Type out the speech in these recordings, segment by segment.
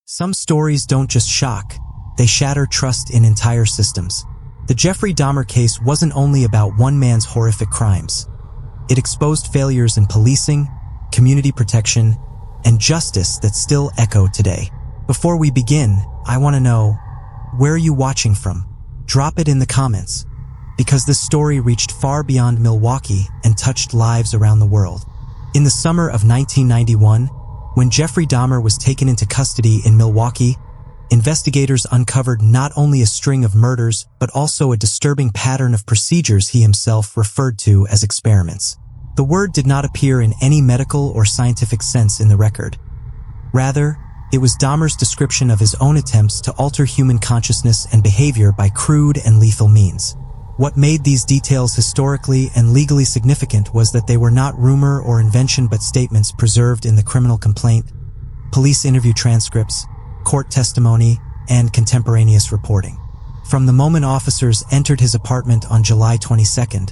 Some stories don't just shock, they shatter trust in entire systems. The Jeffrey Dahmer case wasn't only about one man's horrific crimes. It exposed failures in policing, community protection, and justice that still echo today. Before we begin, I want to know, where are you watching from? Drop it in the comments, because this story reached far beyond Milwaukee and touched lives around the world. In the summer of 1991, when Jeffrey Dahmer was taken into custody in Milwaukee, investigators uncovered not only a string of murders but also a disturbing pattern of procedures he himself referred to as experiments. The word did not appear in any medical or scientific sense in the record. Rather, it was Dahmer's description of his own attempts to alter human consciousness and behavior by crude and lethal means. What made these details historically and legally significant was that they were not rumor or invention but statements preserved in the criminal complaint, police interview transcripts, court testimony, and contemporaneous reporting. From the moment officers entered his apartment on July 22nd,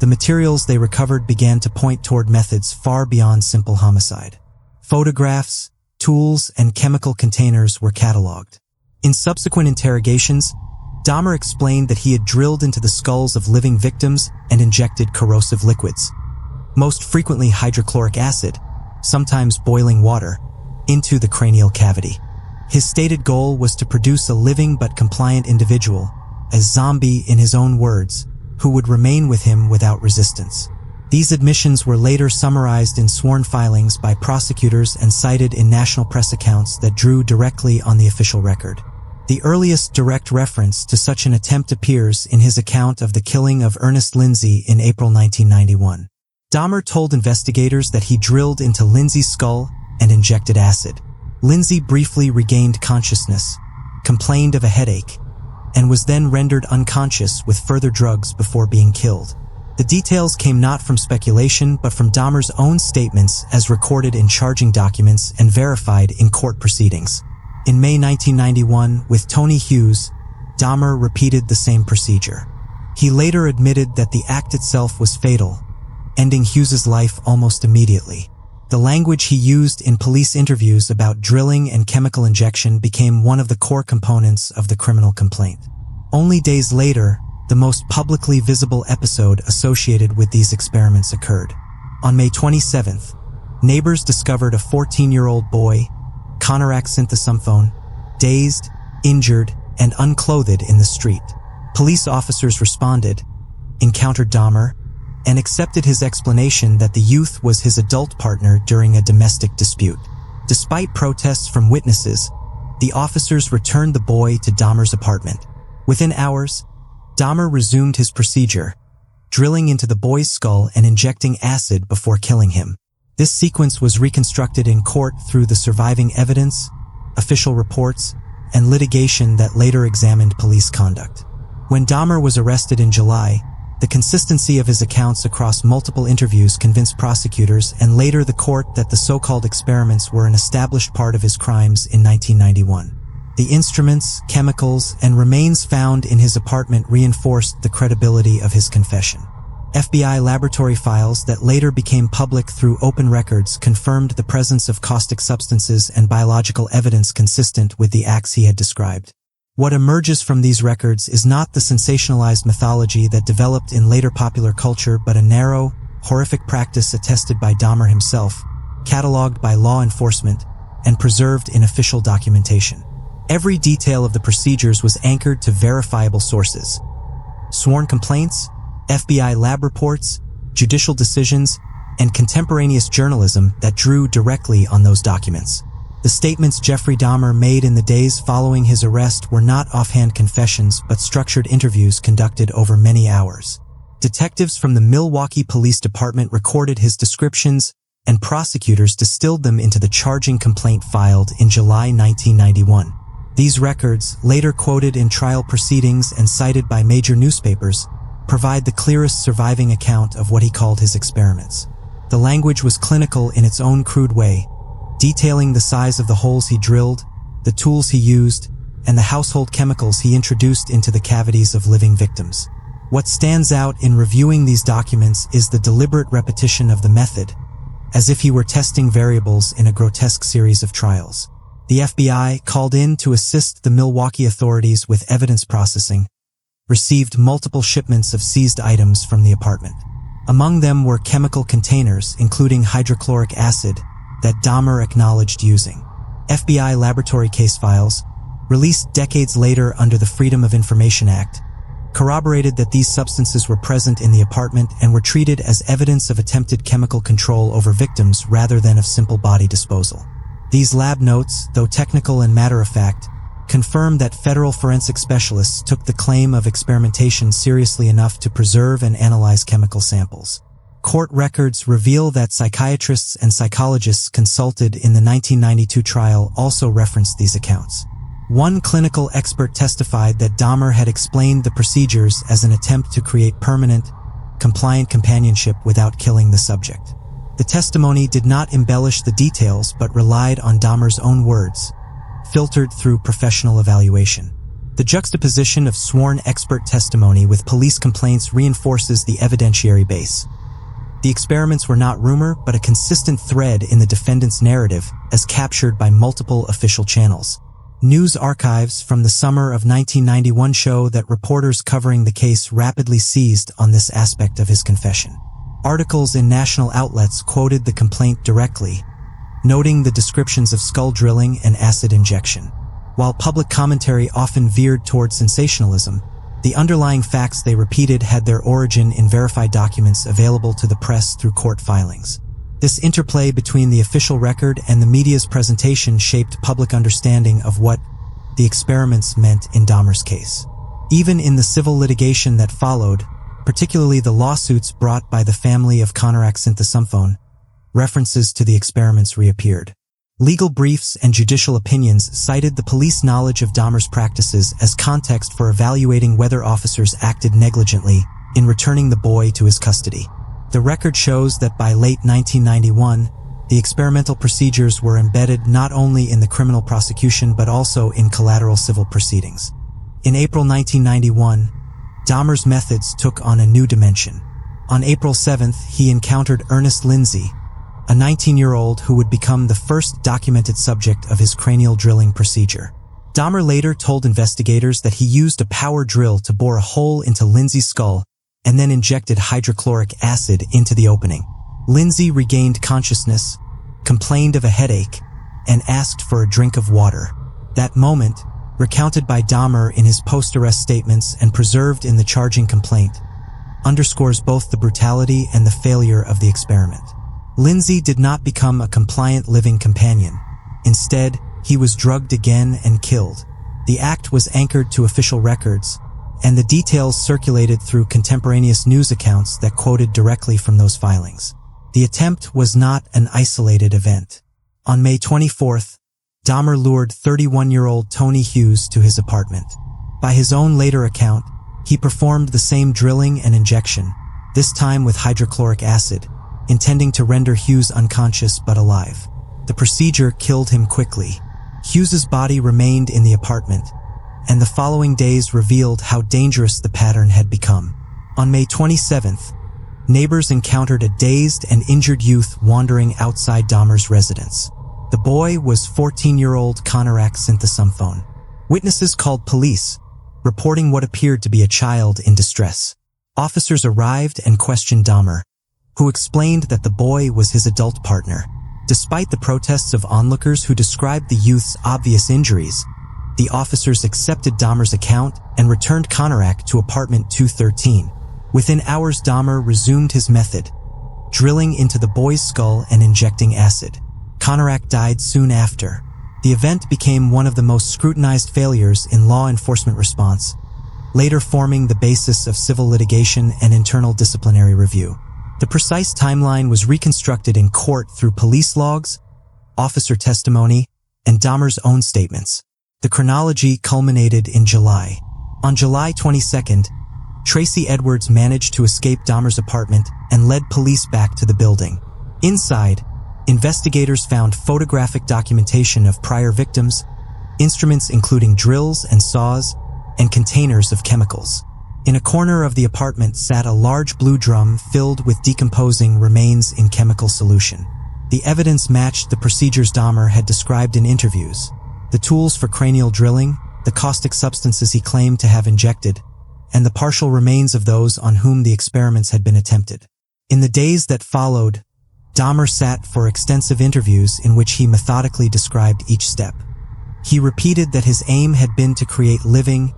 the materials they recovered began to point toward methods far beyond simple homicide. Photographs, tools, and chemical containers were cataloged. In subsequent interrogations, Dahmer explained that he had drilled into the skulls of living victims and injected corrosive liquids, most frequently hydrochloric acid, sometimes boiling water, into the cranial cavity. His stated goal was to produce a living but compliant individual, a zombie in his own words, who would remain with him without resistance. These admissions were later summarized in sworn filings by prosecutors and cited in national press accounts that drew directly on the official record. The earliest direct reference to such an attempt appears in his account of the killing of Ernest Lindsay in April 1991. Dahmer told investigators that he drilled into Lindsay's skull and injected acid. Lindsay briefly regained consciousness, complained of a headache, and was then rendered unconscious with further drugs before being killed. The details came not from speculation but from Dahmer's own statements as recorded in charging documents and verified in court proceedings. In May 1991, with Tony Hughes, Dahmer repeated the same procedure. He later admitted that the act itself was fatal, ending Hughes's life almost immediately. The language he used in police interviews about drilling and chemical injection became one of the core components of the criminal complaint. Only days later, the most publicly visible episode associated with these experiments occurred. On May 27th, neighbors discovered a 14-year-old boy, Conorak Synthesumphone, dazed, injured, and unclothed in the street. Police officers responded, encountered Dahmer, and accepted his explanation that the youth was his adult partner during a domestic dispute. Despite protests from witnesses, the officers returned the boy to Dahmer's apartment. Within hours, Dahmer resumed his procedure, drilling into the boy's skull and injecting acid before killing him. This sequence was reconstructed in court through the surviving evidence, official reports, and litigation that later examined police conduct. When Dahmer was arrested in July, the consistency of his accounts across multiple interviews convinced prosecutors and later the court that the so-called experiments were an established part of his crimes in 1991. The instruments, chemicals, and remains found in his apartment reinforced the credibility of his confession. FBI laboratory files that later became public through open records confirmed the presence of caustic substances and biological evidence consistent with the acts he had described. What emerges from these records is not the sensationalized mythology that developed in later popular culture but a narrow, horrific practice attested by Dahmer himself, cataloged by law enforcement, and preserved in official documentation. Every detail of the procedures was anchored to verifiable sources. Sworn complaints, FBI lab reports, judicial decisions, and contemporaneous journalism that drew directly on those documents. The statements Jeffrey Dahmer made in the days following his arrest were not offhand confessions but structured interviews conducted over many hours. Detectives from the Milwaukee Police Department recorded his descriptions, and prosecutors distilled them into the charging complaint filed in July 1991. These records, later quoted in trial proceedings and cited by major newspapers, provide the clearest surviving account of what he called his experiments. The language was clinical in its own crude way, detailing the size of the holes he drilled, the tools he used, and the household chemicals he introduced into the cavities of living victims. What stands out in reviewing these documents is the deliberate repetition of the method, as if he were testing variables in a grotesque series of trials. The FBI, called in to assist the Milwaukee authorities with evidence processing, received multiple shipments of seized items from the apartment. Among them were chemical containers, including hydrochloric acid, that Dahmer acknowledged using. FBI laboratory case files, released decades later under the Freedom of Information Act, corroborated that these substances were present in the apartment and were treated as evidence of attempted chemical control over victims rather than of simple body disposal. These lab notes, though technical and matter-of-fact, confirm that federal forensic specialists took the claim of experimentation seriously enough to preserve and analyze chemical samples. Court records reveal that psychiatrists and psychologists consulted in the 1992 trial also referenced these accounts. One clinical expert testified that Dahmer had explained the procedures as an attempt to create permanent, compliant companionship without killing the subject. The testimony did not embellish the details but relied on Dahmer's own words, filtered through professional evaluation. The juxtaposition of sworn expert testimony with police complaints reinforces the evidentiary base. The experiments were not rumor but a consistent thread in the defendant's narrative as captured by multiple official channels. News archives from the summer of 1991 show that reporters covering the case rapidly seized on this aspect of his confession. Articles in national outlets quoted the complaint directly, noting the descriptions of skull drilling and acid injection. While public commentary often veered toward sensationalism, the underlying facts they repeated had their origin in verified documents available to the press through court filings. This interplay between the official record and the media's presentation shaped public understanding of what the experiments meant in Dahmer's case. Even in the civil litigation that followed, particularly the lawsuits brought by the family of Konarak Synthesumphone, references to the experiments reappeared. Legal briefs and judicial opinions cited the police knowledge of Dahmer's practices as context for evaluating whether officers acted negligently in returning the boy to his custody. The record shows that by late 1991, the experimental procedures were embedded not only in the criminal prosecution but also in collateral civil proceedings. In April 1991, Dahmer's methods took on a new dimension. On April 7th, he encountered Ernest Lindsay, a 19-year-old who would become the first documented subject of his cranial drilling procedure. Dahmer later told investigators that he used a power drill to bore a hole into Lindsay's skull and then injected hydrochloric acid into the opening. Lindsay regained consciousness, complained of a headache, and asked for a drink of water. That moment, recounted by Dahmer in his post-arrest statements and preserved in the charging complaint, underscores both the brutality and the failure of the experiment. Lindsay did not become a compliant living companion. Instead, he was drugged again and killed. The act was anchored to official records, and the details circulated through contemporaneous news accounts that quoted directly from those filings. The attempt was not an isolated event. On May 24th, Dahmer lured 31-year-old Tony Hughes to his apartment. By his own later account, he performed the same drilling and injection, this time with hydrochloric acid, intending to render Hughes unconscious but alive. The procedure killed him quickly. Hughes's body remained in the apartment, and the following days revealed how dangerous the pattern had become. On May 27th, neighbors encountered a dazed and injured youth wandering outside Dahmer's residence. The boy was 14-year-old Konarak Synthesumphone. Witnesses called police, reporting what appeared to be a child in distress. Officers arrived and questioned Dahmer, who explained that the boy was his adult partner. Despite the protests of onlookers who described the youth's obvious injuries, the officers accepted Dahmer's account and returned Konarak to apartment 213. Within hours, Dahmer resumed his method, drilling into the boy's skull and injecting acid. Konarak died soon after. The event became one of the most scrutinized failures in law enforcement response, later forming the basis of civil litigation and internal disciplinary review. The precise timeline was reconstructed in court through police logs, officer testimony, and Dahmer's own statements. The chronology culminated in July. On July 22nd, Tracy Edwards managed to escape Dahmer's apartment and led police back to the building. Inside, investigators found photographic documentation of prior victims, instruments including drills and saws, and containers of chemicals. In a corner of the apartment sat a large blue drum filled with decomposing remains in chemical solution. The evidence matched the procedures Dahmer had described in interviews. the tools for cranial drilling, the caustic substances he claimed to have injected, and the partial remains of those on whom the experiments had been attempted. In the days that followed, Dahmer sat for extensive interviews in which he methodically described each step. He repeated that his aim had been to create living,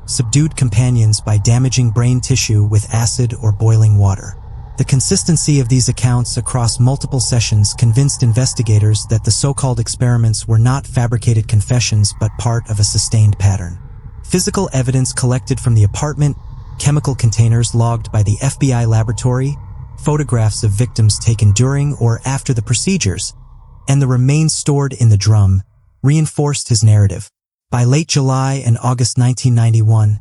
subdued companions by damaging brain tissue with acid or boiling water. The consistency of these accounts across multiple sessions convinced investigators that the so-called experiments were not fabricated confessions but part of a sustained pattern. Physical evidence collected from the apartment, chemical containers logged by the FBI laboratory, photographs of victims taken during or after the procedures, and the remains stored in the drum reinforced his narrative. By late July and August 1991,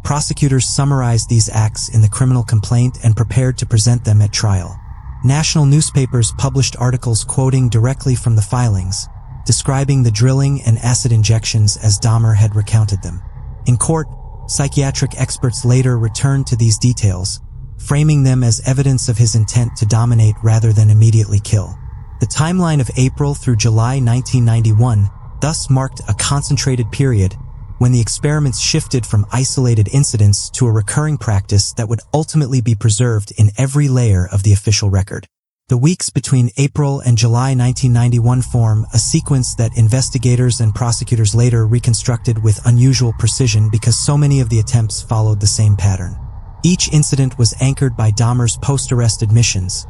prosecutors summarized these acts in the criminal complaint and prepared to present them at trial. National newspapers published articles quoting directly from the filings, describing the drilling and acid injections as Dahmer had recounted them. In court, psychiatric experts later returned to these details, framing them as evidence of his intent to dominate rather than immediately kill. The timeline of April through July 1991 thus marked a concentrated period when the experiments shifted from isolated incidents to a recurring practice that would ultimately be preserved in every layer of the official record. The weeks between April and July 1991 form a sequence that investigators and prosecutors later reconstructed with unusual precision because so many of the attempts followed the same pattern. Each incident was anchored by Dahmer's post-arrest admissions,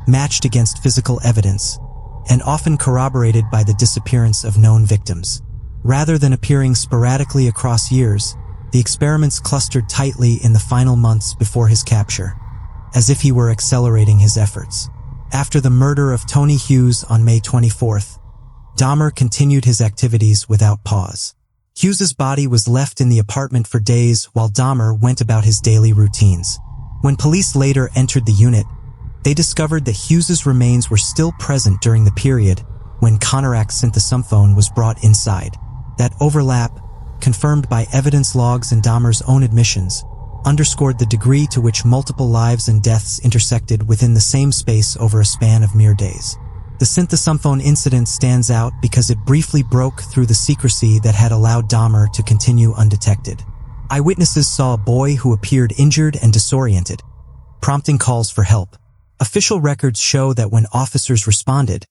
matched against physical evidence, and often corroborated by the disappearance of known victims. Rather than appearing sporadically across years, the experiments clustered tightly in the final months before his capture, as if he were accelerating his efforts. After the murder of Tony Hughes on May 24th, Dahmer continued his activities without pause. Hughes's body was left in the apartment for days while Dahmer went about his daily routines. When police later entered the unit, they discovered that Hughes's remains were still present during the period when Conorac's synthesomphone was brought inside. That overlap, confirmed by evidence logs and Dahmer's own admissions, underscored the degree to which multiple lives and deaths intersected within the same space over a span of mere days. The synthesomphone incident stands out because it briefly broke through the secrecy that had allowed Dahmer to continue undetected. Eyewitnesses saw a boy who appeared injured and disoriented, prompting calls for help. Official records show that when officers responded,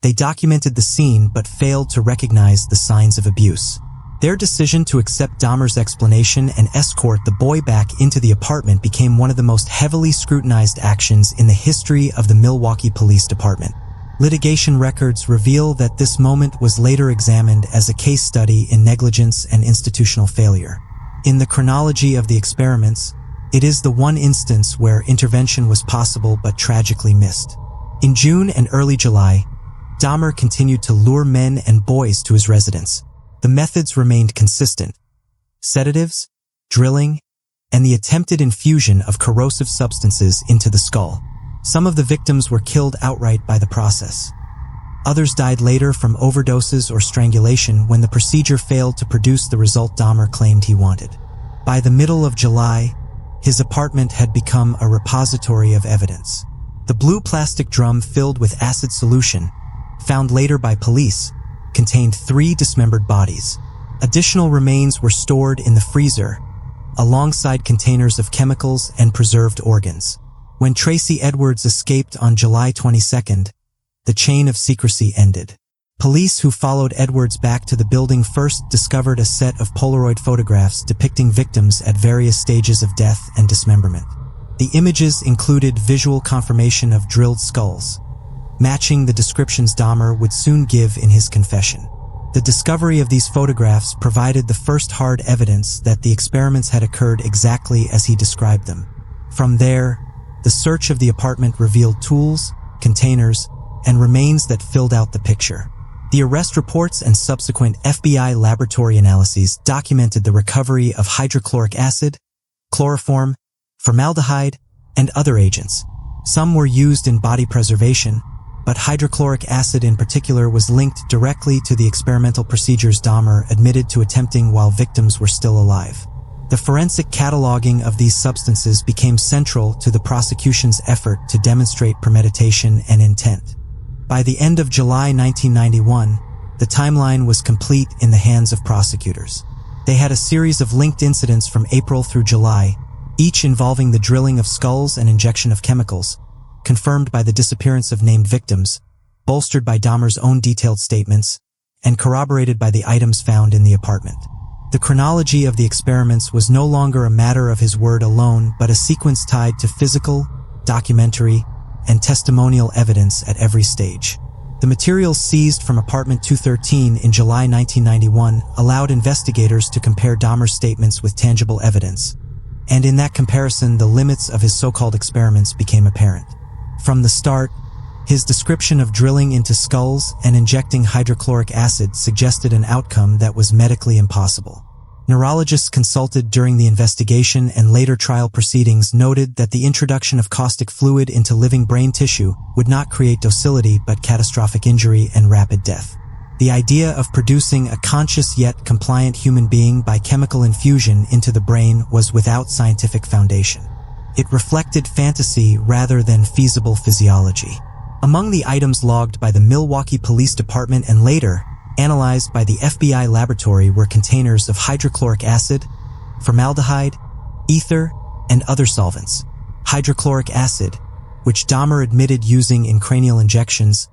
they documented the scene but failed to recognize the signs of abuse. Their decision to accept Dahmer's explanation and escort the boy back into the apartment became one of the most heavily scrutinized actions in the history of the Milwaukee Police Department. Litigation records reveal that this moment was later examined as a case study in negligence and institutional failure. In the chronology of the experiments, it is the one instance where intervention was possible but tragically missed. In June and early July, Dahmer continued to lure men and boys to his residence. The methods remained consistent: sedatives, drilling, and the attempted infusion of corrosive substances into the skull. Some of the victims were killed outright by the process. Others died later from overdoses or strangulation when the procedure failed to produce the result Dahmer claimed he wanted. By the middle of July, his apartment had become a repository of evidence. The blue plastic drum filled with acid solution, found later by police, contained 3 dismembered bodies. Additional remains were stored in the freezer, alongside containers of chemicals and preserved organs. When Tracy Edwards escaped on July 22nd, the chain of secrecy ended. Police who followed Edwards back to the building first discovered a set of Polaroid photographs depicting victims at various stages of death and dismemberment. The images included visual confirmation of drilled skulls, matching the descriptions Dahmer would soon give in his confession. The discovery of these photographs provided the first hard evidence that the experiments had occurred exactly as he described them. From there, the search of the apartment revealed tools, containers, and remains that filled out the picture. The arrest reports and subsequent FBI laboratory analyses documented the recovery of hydrochloric acid, chloroform, formaldehyde, and other agents. Some were used in body preservation, but hydrochloric acid in particular was linked directly to the experimental procedures Dahmer admitted to attempting while victims were still alive. The forensic cataloging of these substances became central to the prosecution's effort to demonstrate premeditation and intent. By the end of July 1991, The timeline was complete in the hands of prosecutors. They had a series of linked incidents from April through July, each involving the drilling of skulls and injection of chemicals, confirmed by the disappearance of named victims, bolstered by Dahmer's own detailed statements, and corroborated by the items found in the apartment. The chronology of the experiments was no longer a matter of his word alone, but a sequence tied to physical, documentary, and testimonial evidence at every stage. The materials seized from apartment 213 in July 1991 allowed investigators to compare Dahmer's statements with tangible evidence, and in that comparison, the limits of his so-called experiments became apparent. From the start, his description of drilling into skulls and injecting hydrochloric acid suggested an outcome that was medically impossible. Neurologists consulted during the investigation and later trial proceedings noted that the introduction of caustic fluid into living brain tissue would not create docility but catastrophic injury and rapid death. The idea of producing a conscious yet compliant human being by chemical infusion into the brain was without scientific foundation. It reflected fantasy rather than feasible physiology. Among the items logged by the Milwaukee Police Department and later analyzed by the FBI laboratory were containers of hydrochloric acid, formaldehyde, ether, and other solvents. Hydrochloric acid, which Dahmer admitted using in cranial injections,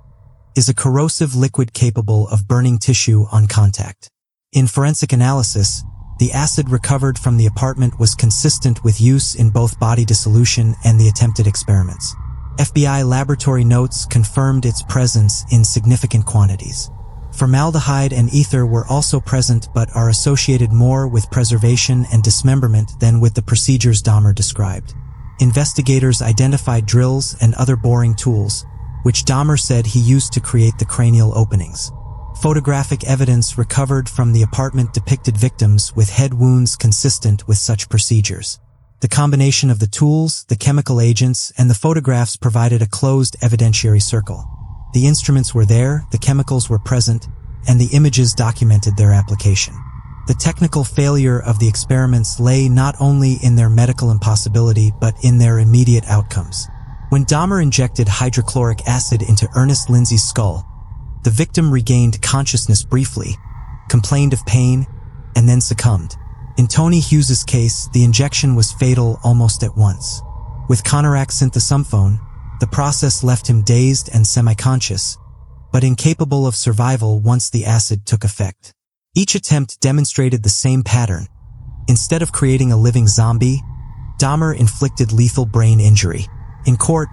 is a corrosive liquid capable of burning tissue on contact. In forensic analysis, the acid recovered from the apartment was consistent with use in both body dissolution and the attempted experiments. FBI laboratory notes confirmed its presence in significant quantities. Formaldehyde and ether were also present but are associated more with preservation and dismemberment than with the procedures Dahmer described. Investigators identified drills and other boring tools, which Dahmer said he used to create the cranial openings. Photographic evidence recovered from the apartment depicted victims with head wounds consistent with such procedures. The combination of the tools, the chemical agents, and the photographs provided a closed evidentiary circle. The instruments were there, the chemicals were present, and the images documented their application. The technical failure of the experiments lay not only in their medical impossibility but in their immediate outcomes. When Dahmer injected hydrochloric acid into Ernest Lindsay's skull, the victim regained consciousness briefly, complained of pain, and then succumbed. In Tony Hughes's case, the injection was fatal almost at once. With Conorak synthesomphone, the process left him dazed and semi-conscious, but incapable of survival once the acid took effect. Each attempt demonstrated the same pattern. Instead of creating a living zombie, Dahmer inflicted lethal brain injury. In court,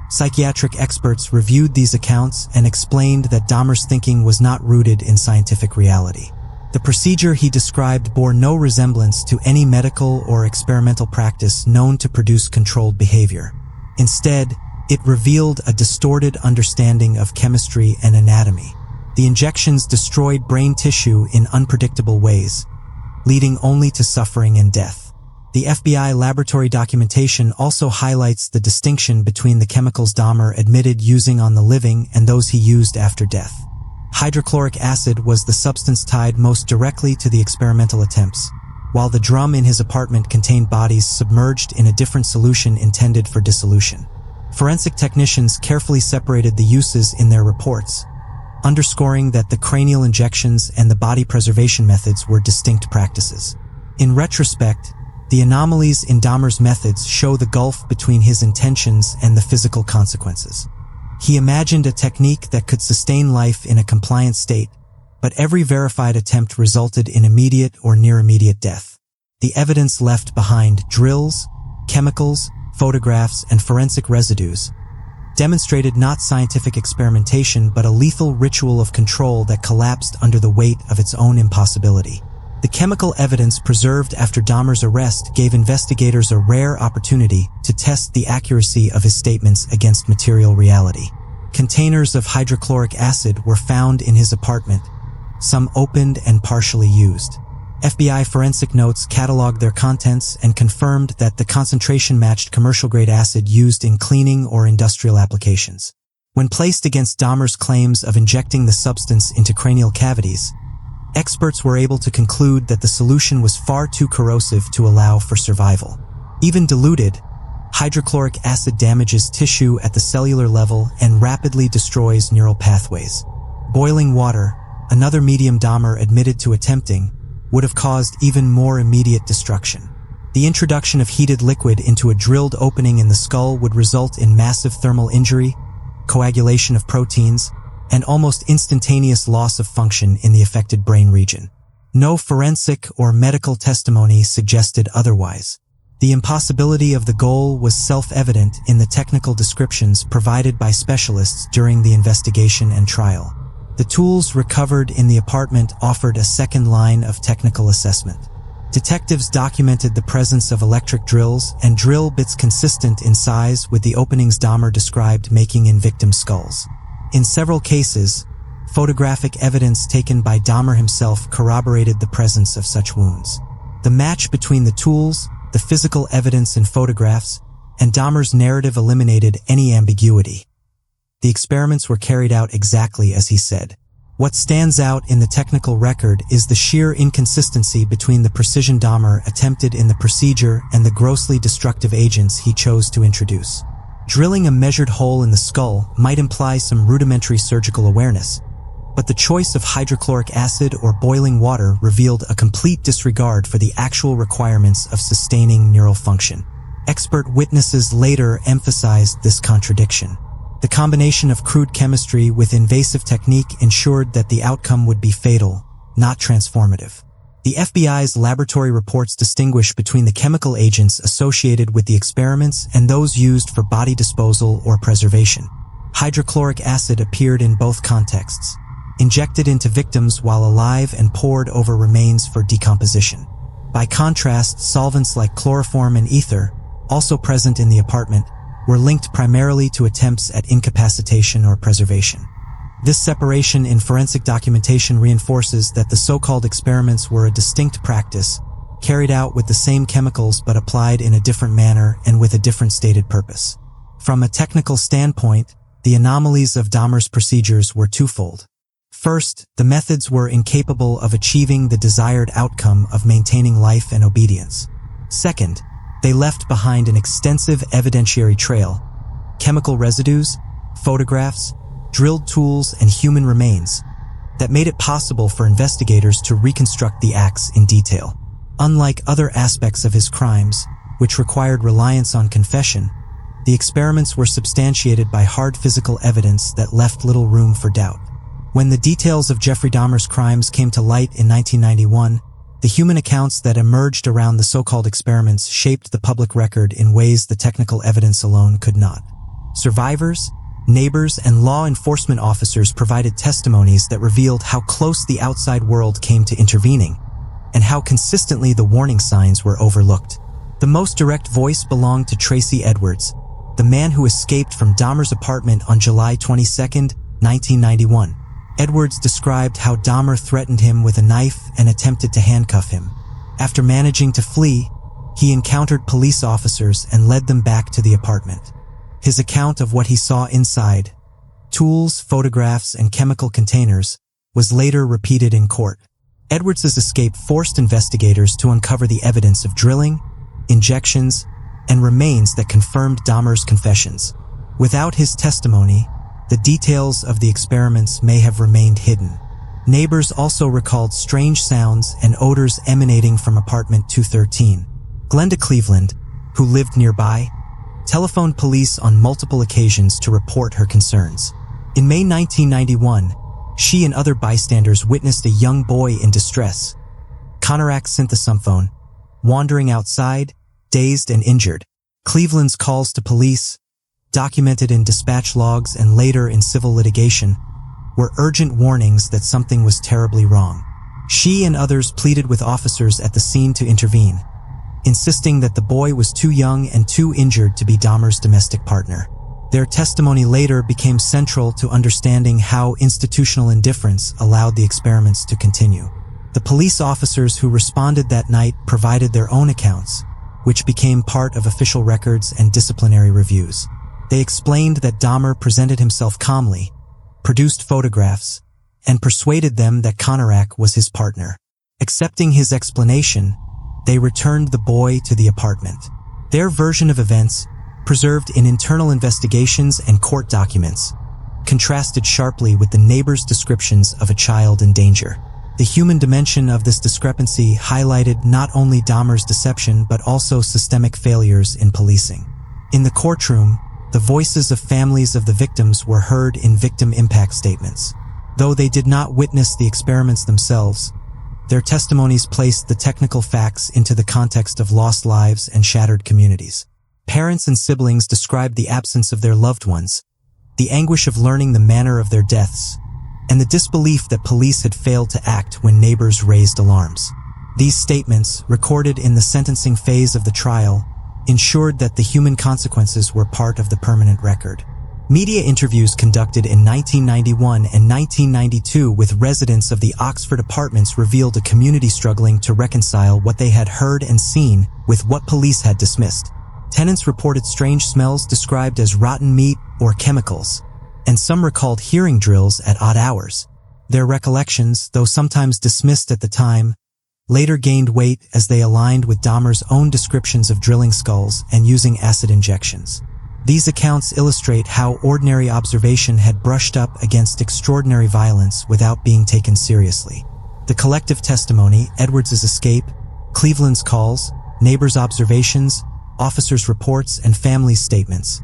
psychiatric experts reviewed these accounts and explained that Dahmer's thinking was not rooted in scientific reality. The procedure he described bore no resemblance to any medical or experimental practice known to produce controlled behavior. Instead, it revealed a distorted understanding of chemistry and anatomy. The injections destroyed brain tissue in unpredictable ways, leading only to suffering and death. The FBI laboratory documentation also highlights the distinction between the chemicals Dahmer admitted using on the living and those he used after death. Hydrochloric acid was the substance tied most directly to the experimental attempts, while the drum in his apartment contained bodies submerged in a different solution intended for dissolution. Forensic technicians carefully separated the uses in their reports, underscoring that the cranial injections and the body preservation methods were distinct practices. In retrospect, the anomalies in Dahmer's methods show the gulf between his intentions and the physical consequences. He imagined a technique that could sustain life in a compliant state, but every verified attempt resulted in immediate or near-immediate death. The evidence left behind, drills, chemicals, photographs, and forensic residues, demonstrated not scientific experimentation but a lethal ritual of control that collapsed under the weight of its own impossibility. The chemical evidence preserved after Dahmer's arrest gave investigators a rare opportunity to test the accuracy of his statements against material reality. Containers of hydrochloric acid were found in his apartment, some opened and partially used. FBI forensic notes cataloged their contents and confirmed that the concentration matched commercial-grade acid used in cleaning or industrial applications. When placed against Dahmer's claims of injecting the substance into cranial cavities, experts were able to conclude that the solution was far too corrosive to allow for survival. Even diluted, hydrochloric acid damages tissue at the cellular level and rapidly destroys neural pathways. Boiling water, another medium Dahmer admitted to attempting, would have caused even more immediate destruction. The introduction of heated liquid into a drilled opening in the skull would result in massive thermal injury, coagulation of proteins, and almost instantaneous loss of function in the affected brain region. No forensic or medical testimony suggested otherwise. The impossibility of the goal was self-evident in the technical descriptions provided by specialists during the investigation and trial. The tools recovered in the apartment offered a second line of technical assessment. Detectives documented the presence of electric drills and drill bits consistent in size with the openings Dahmer described making in victim skulls. In several cases, photographic evidence taken by Dahmer himself corroborated the presence of such wounds. The match between the tools, the physical evidence in photographs, and Dahmer's narrative eliminated any ambiguity. The experiments were carried out exactly as he said. What stands out in the technical record is the sheer inconsistency between the precision Dahmer attempted in the procedure and the grossly destructive agents he chose to introduce. Drilling a measured hole in the skull might imply some rudimentary surgical awareness, but the choice of hydrochloric acid or boiling water revealed a complete disregard for the actual requirements of sustaining neural function. Expert witnesses later emphasized this contradiction. The combination of crude chemistry with invasive technique ensured that the outcome would be fatal, not transformative. The FBI's laboratory reports distinguish between the chemical agents associated with the experiments and those used for body disposal or preservation. Hydrochloric acid appeared in both contexts, injected into victims while alive and poured over remains for decomposition. By contrast, solvents like chloroform and ether, also present in the apartment, were linked primarily to attempts at incapacitation or preservation. This separation in forensic documentation reinforces that the so-called experiments were a distinct practice, carried out with the same chemicals but applied in a different manner and with a different stated purpose. From a technical standpoint, the anomalies of Dahmer's procedures were twofold. First, the methods were incapable of achieving the desired outcome of maintaining life and obedience. Second, they left behind an extensive evidentiary trail, chemical residues, photographs, drilled tools, and human remains that made it possible for investigators to reconstruct the acts in detail. Unlike other aspects of his crimes, which required reliance on confession, the experiments were substantiated by hard physical evidence that left little room for doubt. When the details of Jeffrey Dahmer's crimes came to light in 1991, the human accounts that emerged around the so-called experiments shaped the public record in ways the technical evidence alone could not. Survivors, neighbors, and law enforcement officers provided testimonies that revealed how close the outside world came to intervening, and how consistently the warning signs were overlooked. The most direct voice belonged to Tracy Edwards, the man who escaped from Dahmer's apartment on July 22, 1991. Edwards described how Dahmer threatened him with a knife and attempted to handcuff him. After managing to flee, he encountered police officers and led them back to the apartment. His account of what he saw inside, tools, photographs, and chemical containers, was later repeated in court. Edwards's escape forced investigators to uncover the evidence of drilling, injections, and remains that confirmed Dahmer's confessions. Without his testimony, the details of the experiments may have remained hidden. Neighbors also recalled strange sounds and odors emanating from apartment 213. Glenda Cleveland, who lived nearby, telephoned police on multiple occasions to report her concerns. In May 1991, she and other bystanders witnessed a young boy in distress, Conorak Synthesumphone, wandering outside, dazed and injured. Cleveland's calls to police, documented in dispatch logs and later in civil litigation, were urgent warnings that something was terribly wrong. She and others pleaded with officers at the scene to intervene, insisting that the boy was too young and too injured to be Dahmer's domestic partner. Their testimony later became central to understanding how institutional indifference allowed the experiments to continue. The police officers who responded that night provided their own accounts, which became part of official records and disciplinary reviews. They explained that Dahmer presented himself calmly, produced photographs, and persuaded them that Conorak was his partner. Accepting his explanation, they returned the boy to the apartment. Their version of events, preserved in internal investigations and court documents, contrasted sharply with the neighbors' descriptions of a child in danger. The human dimension of this discrepancy highlighted not only Dahmer's deception but also systemic failures in policing. In the courtroom, the voices of families of the victims were heard in victim impact statements. Though they did not witness the experiments themselves, their testimonies placed the technical facts into the context of lost lives and shattered communities. Parents and siblings described the absence of their loved ones, the anguish of learning the manner of their deaths, and the disbelief that police had failed to act when neighbors raised alarms. These statements, recorded in the sentencing phase of the trial, ensured that the human consequences were part of the permanent record. Media interviews conducted in 1991 and 1992 with residents of the Oxford apartments revealed a community struggling to reconcile what they had heard and seen with what police had dismissed. Tenants reported strange smells described as rotten meat or chemicals, and some recalled hearing drills at odd hours. Their recollections, though sometimes dismissed at the time, later gained weight as they aligned with Dahmer's own descriptions of drilling skulls and using acid injections. These accounts illustrate how ordinary observation had brushed up against extraordinary violence without being taken seriously. The collective testimony, Edwards's escape, Cleveland's calls, neighbors' observations, officers' reports, and families' statements,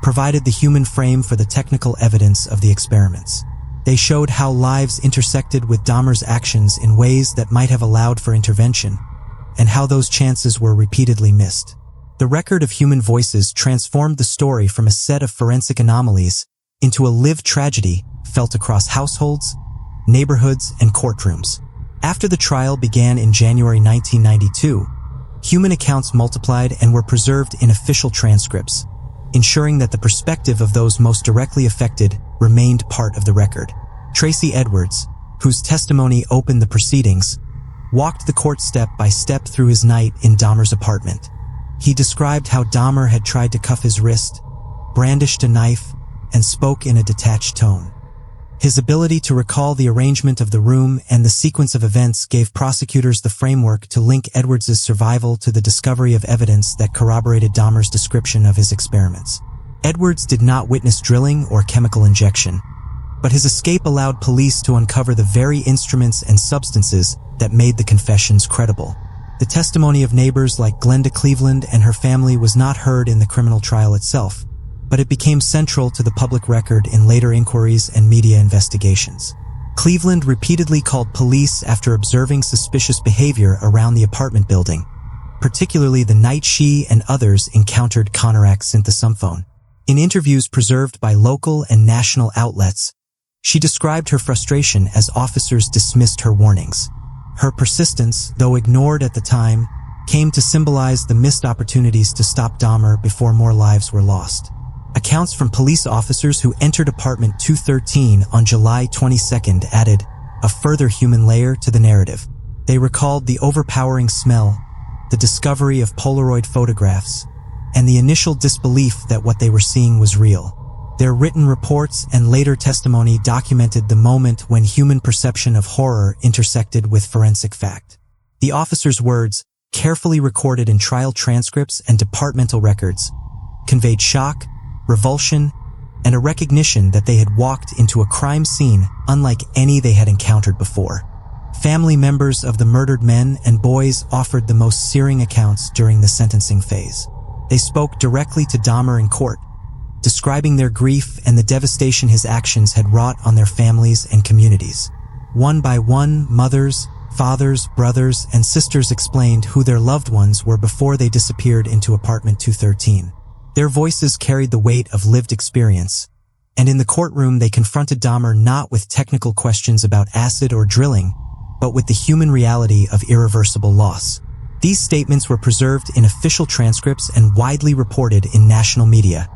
provided the human frame for the technical evidence of the experiments. They showed how lives intersected with Dahmer's actions in ways that might have allowed for intervention, and how those chances were repeatedly missed. The record of human voices transformed the story from a set of forensic anomalies into a lived tragedy felt across households, neighborhoods, and courtrooms. After the trial began in January 1992, human accounts multiplied and were preserved in official transcripts, ensuring that the perspective of those most directly affected remained part of the record. Tracy Edwards, whose testimony opened the proceedings, walked the court step by step through his night in Dahmer's apartment. He described how Dahmer had tried to cuff his wrist, brandished a knife, and spoke in a detached tone. His ability to recall the arrangement of the room and the sequence of events gave prosecutors the framework to link Edwards's survival to the discovery of evidence that corroborated Dahmer's description of his experiments. Edwards did not witness drilling or chemical injection, but his escape allowed police to uncover the very instruments and substances that made the confessions credible. The testimony of neighbors like Glenda Cleveland and her family was not heard in the criminal trial itself, but it became central to the public record in later inquiries and media investigations. Cleveland repeatedly called police after observing suspicious behavior around the apartment building, particularly the night she and others encountered Conorak synthesumphone. In interviews preserved by local and national outlets, she described her frustration as officers dismissed her warnings. Her persistence, though ignored at the time, came to symbolize the missed opportunities to stop Dahmer before more lives were lost. Accounts from police officers who entered apartment 213 on July 22 added a further human layer to the narrative. They recalled the overpowering smell, the discovery of Polaroid photographs, and the initial disbelief that what they were seeing was real. Their written reports and later testimony documented the moment when human perception of horror intersected with forensic fact. The officers' words, carefully recorded in trial transcripts and departmental records, conveyed shock, revulsion, and a recognition that they had walked into a crime scene unlike any they had encountered before. Family members of the murdered men and boys offered the most searing accounts during the sentencing phase. They spoke directly to Dahmer in court, describing their grief and the devastation his actions had wrought on their families and communities. One by one, mothers, fathers, brothers, and sisters explained who their loved ones were before they disappeared into apartment 213. Their voices carried the weight of lived experience, and in the courtroom they confronted Dahmer not with technical questions about acid or drilling, but with the human reality of irreversible loss. These statements were preserved in official transcripts and widely reported in national media,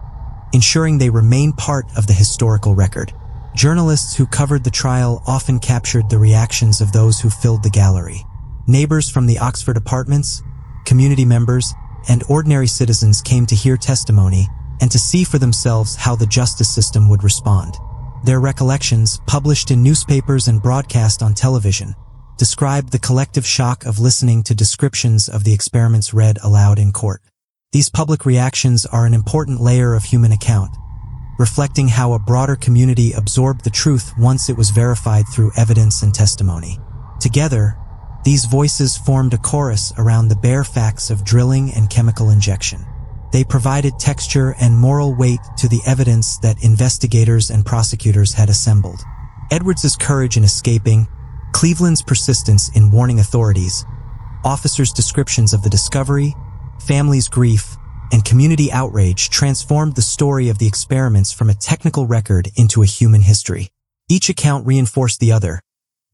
ensuring they remain part of the historical record. Journalists who covered the trial often captured the reactions of those who filled the gallery. Neighbors from the Oxford apartments, community members, and ordinary citizens came to hear testimony and to see for themselves how the justice system would respond. Their recollections, published in newspapers and broadcast on television, described the collective shock of listening to descriptions of the experiments read aloud in court. These public reactions are an important layer of human account, reflecting how a broader community absorbed the truth once it was verified through evidence and testimony. Together, these voices formed a chorus around the bare facts of drilling and chemical injection. They provided texture and moral weight to the evidence that investigators and prosecutors had assembled. Edwards's courage in escaping, Cleveland's persistence in warning authorities, officers' descriptions of the discovery, families' grief, and community outrage transformed the story of the experiments from a technical record into a human history. Each account reinforced the other,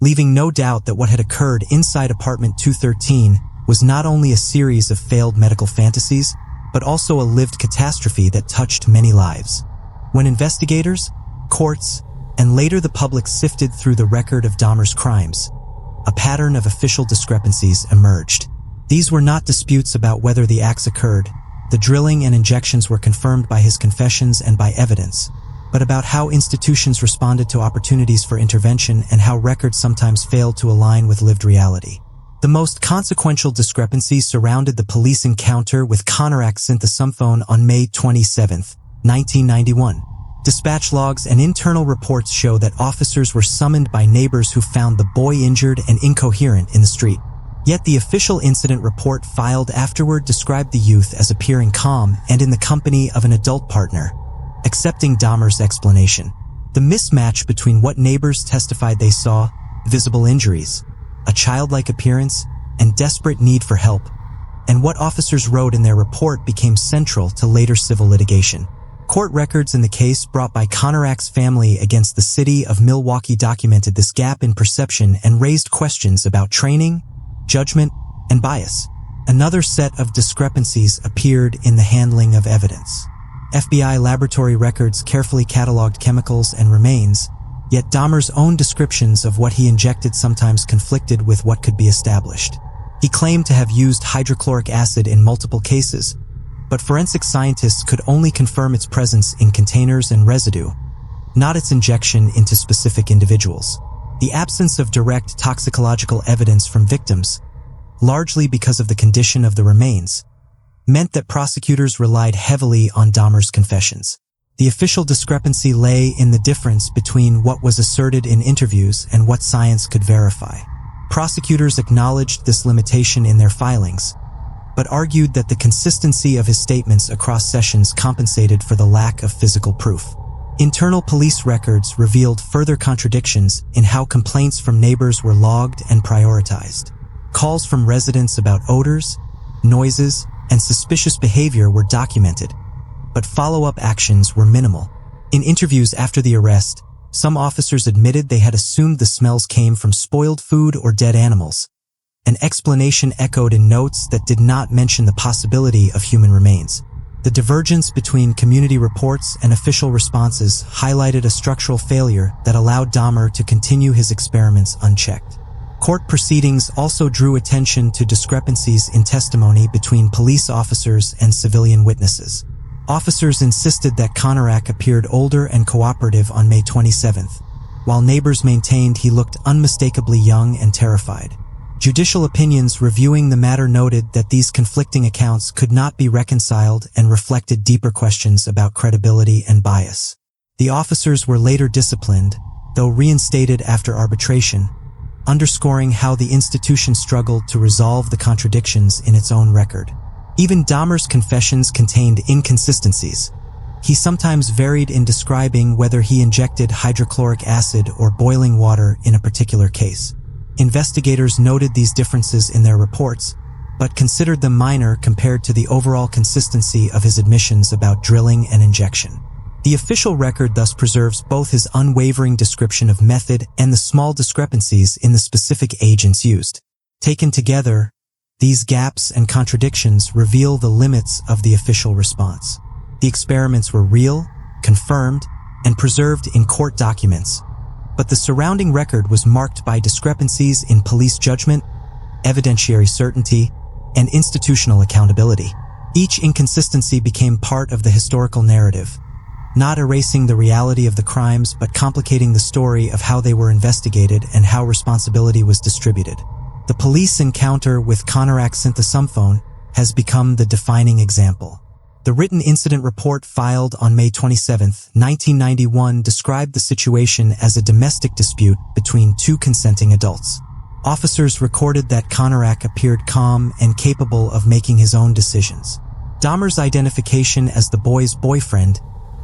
leaving no doubt that what had occurred inside apartment 213 was not only a series of failed medical fantasies, but also a lived catastrophe that touched many lives. When investigators, courts, and later the public sifted through the record of Dahmer's crimes, a pattern of official discrepancies emerged. These were not disputes about whether the acts occurred. The drilling and injections were confirmed by his confessions and by evidence, but about how institutions responded to opportunities for intervention and how records sometimes failed to align with lived reality. The most consequential discrepancies surrounded the police encounter with Conorak synthesumphone on May 27, 1991. Dispatch logs and internal reports show that officers were summoned by neighbors who found the boy injured and incoherent in the street. Yet the official incident report filed afterward described the youth as appearing calm and in the company of an adult partner, accepting Dahmer's explanation. The mismatch between what neighbors testified they saw, visible injuries, a childlike appearance, and desperate need for help, and what officers wrote in their report became central to later civil litigation. Court records in the case brought by Conorak's family against the city of Milwaukee documented this gap in perception and raised questions about training, judgment, and bias. Another set of discrepancies appeared in the handling of evidence. FBI laboratory records carefully cataloged chemicals and remains, yet Dahmer's own descriptions of what he injected sometimes conflicted with what could be established. He claimed to have used hydrochloric acid in multiple cases, but forensic scientists could only confirm its presence in containers and residue, not its injection into specific individuals. The absence of direct toxicological evidence from victims, largely because of the condition of the remains, meant that prosecutors relied heavily on Dahmer's confessions. The official discrepancy lay in the difference between what was asserted in interviews and what science could verify. Prosecutors acknowledged this limitation in their filings, but argued that the consistency of his statements across sessions compensated for the lack of physical proof. Internal police records revealed further contradictions in how complaints from neighbors were logged and prioritized. Calls from residents about odors, noises, and suspicious behavior were documented, but follow-up actions were minimal. In interviews after the arrest, some officers admitted they had assumed the smells came from spoiled food or dead animals. An explanation echoed in notes that did not mention the possibility of human remains. The divergence between community reports and official responses highlighted a structural failure that allowed Dahmer to continue his experiments unchecked. Court proceedings also drew attention to discrepancies in testimony between police officers and civilian witnesses. Officers insisted that Conorak appeared older and cooperative on May 27th, while neighbors maintained he looked unmistakably young and terrified. Judicial opinions reviewing the matter noted that these conflicting accounts could not be reconciled and reflected deeper questions about credibility and bias. The officers were later disciplined, though reinstated after arbitration, underscoring how the institution struggled to resolve the contradictions in its own record. Even Dahmer's confessions contained inconsistencies. He sometimes varied in describing whether he injected hydrochloric acid or boiling water in a particular case. Investigators noted these differences in their reports, but considered them minor compared to the overall consistency of his admissions about drilling and injection. The official record thus preserves both his unwavering description of method and the small discrepancies in the specific agents used. Taken together, these gaps and contradictions reveal the limits of the official response. The experiments were real, confirmed, and preserved in court documents, but the surrounding record was marked by discrepancies in police judgment, evidentiary certainty, and institutional accountability. Each inconsistency became part of the historical narrative, not erasing the reality of the crimes but complicating the story of how they were investigated and how responsibility was distributed. The police encounter with Conorak synthesumphone has become the defining example. The written incident report filed on May 27, 1991 described the situation as a domestic dispute between two consenting adults. Officers recorded that Konarak appeared calm and capable of making his own decisions. Dahmer's identification as the boy's boyfriend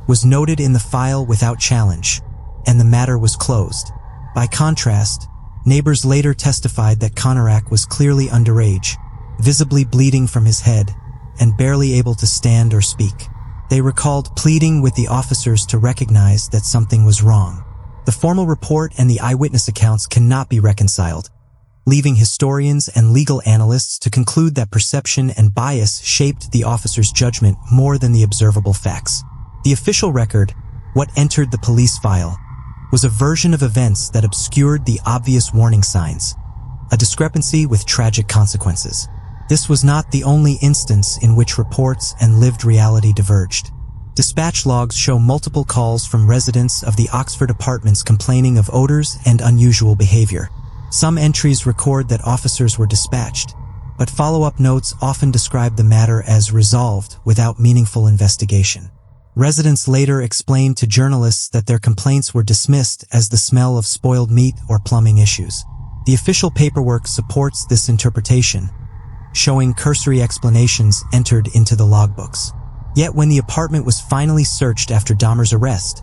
was noted in the file without challenge, and the matter was closed. By contrast, neighbors later testified that Konarak was clearly underage, visibly bleeding from his head, and barely able to stand or speak. They recalled pleading with the officers to recognize that something was wrong. The formal report and the eyewitness accounts cannot be reconciled, leaving historians and legal analysts to conclude that perception and bias shaped the officers' judgment more than the observable facts. The official record, what entered the police file, was a version of events that obscured the obvious warning signs, a discrepancy with tragic consequences. This was not the only instance in which reports and lived reality diverged. Dispatch logs show multiple calls from residents of the Oxford apartments complaining of odors and unusual behavior. Some entries record that officers were dispatched, but follow-up notes often describe the matter as resolved without meaningful investigation. Residents later explained to journalists that their complaints were dismissed as the smell of spoiled meat or plumbing issues. The official paperwork supports this interpretation, showing cursory explanations entered into the logbooks. Yet when the apartment was finally searched after Dahmer's arrest,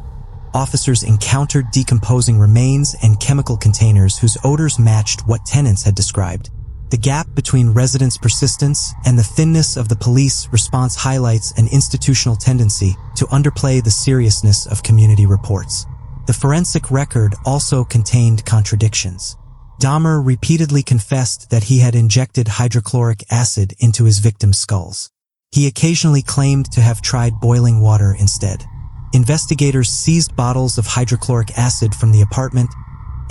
officers encountered decomposing remains and chemical containers whose odors matched what tenants had described. The gap between residents' persistence and the thinness of the police response highlights an institutional tendency to underplay the seriousness of community reports. The forensic record also contained contradictions. Dahmer repeatedly confessed that he had injected hydrochloric acid into his victims' skulls. He occasionally claimed to have tried boiling water instead. Investigators seized bottles of hydrochloric acid from the apartment,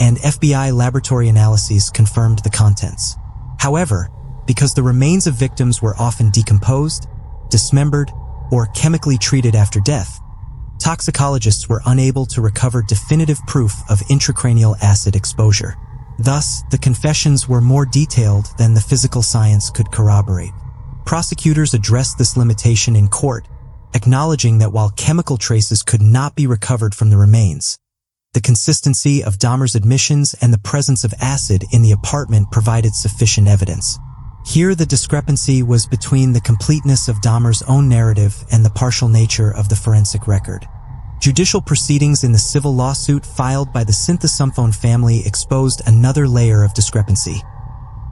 and FBI laboratory analyses confirmed the contents. However, because the remains of victims were often decomposed, dismembered, or chemically treated after death, toxicologists were unable to recover definitive proof of intracranial acid exposure. Thus, the confessions were more detailed than the physical science could corroborate. Prosecutors addressed this limitation in court, acknowledging that while chemical traces could not be recovered from the remains, the consistency of Dahmer's admissions and the presence of acid in the apartment provided sufficient evidence. Here the discrepancy was between the completeness of Dahmer's own narrative and the partial nature of the forensic record. Judicial proceedings in the civil lawsuit filed by the Synthesumphone family exposed another layer of discrepancy: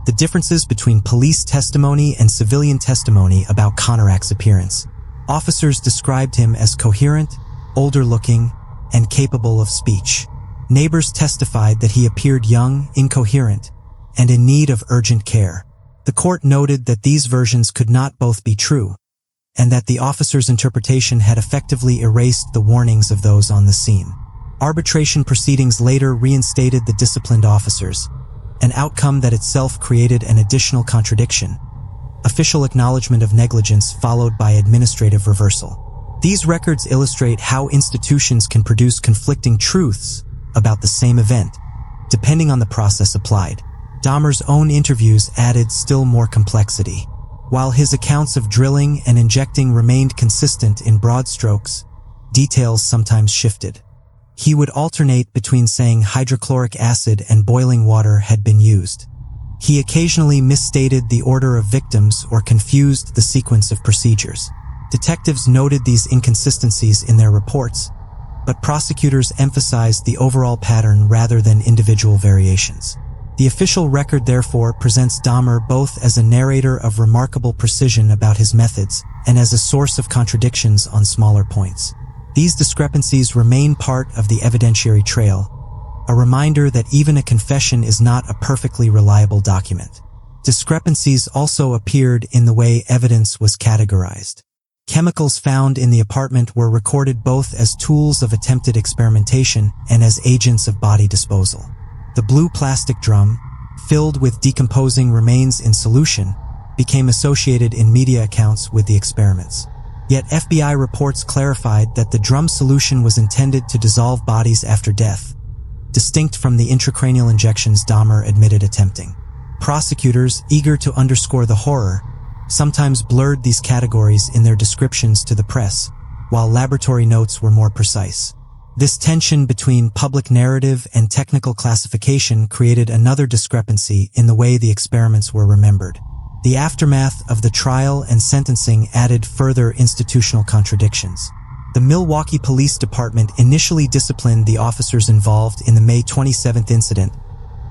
the differences between police testimony and civilian testimony about Konarak's appearance. Officers described him as coherent, older-looking, and capable of speech. Neighbors testified that he appeared young, incoherent, and in need of urgent care. The court noted that these versions could not both be true, and that the officer's interpretation had effectively erased the warnings of those on the scene. Arbitration proceedings later reinstated the disciplined officers, an outcome that itself created an additional contradiction: official acknowledgement of negligence followed by administrative reversal. These records illustrate how institutions can produce conflicting truths about the same event, depending on the process applied. Dahmer's own interviews added still more complexity. While his accounts of drilling and injecting remained consistent in broad strokes, details sometimes shifted. He would alternate between saying hydrochloric acid and boiling water had been used. He occasionally misstated the order of victims or confused the sequence of procedures. Detectives noted these inconsistencies in their reports, but prosecutors emphasized the overall pattern rather than individual variations. The official record therefore presents Dahmer both as a narrator of remarkable precision about his methods and as a source of contradictions on smaller points. These discrepancies remain part of the evidentiary trail, a reminder that even a confession is not a perfectly reliable document. Discrepancies also appeared in the way evidence was categorized. Chemicals found in the apartment were recorded both as tools of attempted experimentation and as agents of body disposal. The blue plastic drum, filled with decomposing remains in solution, became associated in media accounts with the experiments. Yet FBI reports clarified that the drum solution was intended to dissolve bodies after death, distinct from the intracranial injections Dahmer admitted attempting. Prosecutors, eager to underscore the horror, sometimes blurred these categories in their descriptions to the press, while laboratory notes were more precise. This tension between public narrative and technical classification created another discrepancy in the way the experiments were remembered. The aftermath of the trial and sentencing added further institutional contradictions. The Milwaukee Police Department initially disciplined the officers involved in the May 27th incident,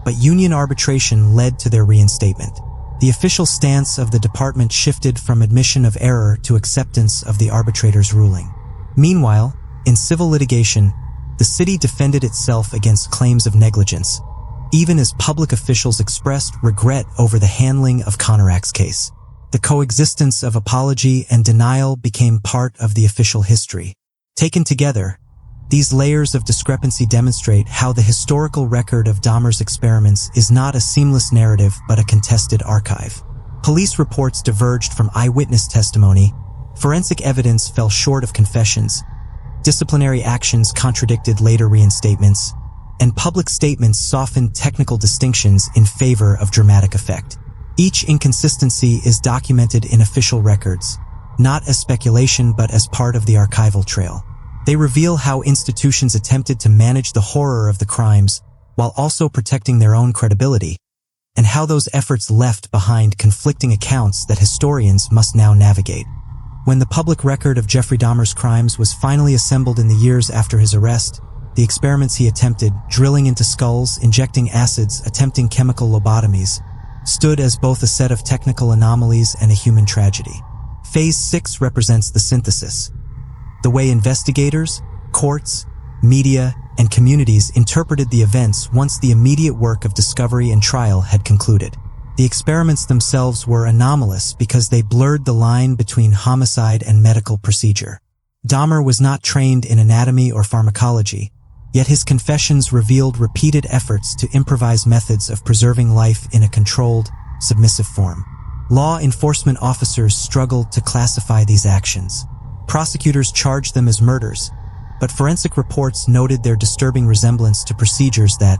but union arbitration led to their reinstatement. The official stance of the department shifted from admission of error to acceptance of the arbitrator's ruling. Meanwhile, in civil litigation, the city defended itself against claims of negligence, even as public officials expressed regret over the handling of Conorac's case. The coexistence of apology and denial became part of the official history. Taken together, these layers of discrepancy demonstrate how the historical record of Dahmer's experiments is not a seamless narrative but a contested archive. Police reports diverged from eyewitness testimony, forensic evidence fell short of confessions, disciplinary actions contradicted later reinstatements, and public statements softened technical distinctions in favor of dramatic effect. Each inconsistency is documented in official records, not as speculation but as part of the archival trail. They reveal how institutions attempted to manage the horror of the crimes while also protecting their own credibility, and how those efforts left behind conflicting accounts that historians must now navigate. When the public record of Jeffrey Dahmer's crimes was finally assembled in the years after his arrest, the experiments he attempted, drilling into skulls, injecting acids, attempting chemical lobotomies, stood as both a set of technical anomalies and a human tragedy. Phase 6 represents the synthesis. The way investigators, courts, media, and communities interpreted the events once the immediate work of discovery and trial had concluded. The experiments themselves were anomalous because they blurred the line between homicide and medical procedure. Dahmer was not trained in anatomy or pharmacology, yet his confessions revealed repeated efforts to improvise methods of preserving life in a controlled, submissive form. Law enforcement officers struggled to classify these actions. Prosecutors charged them as murders, but forensic reports noted their disturbing resemblance to procedures that,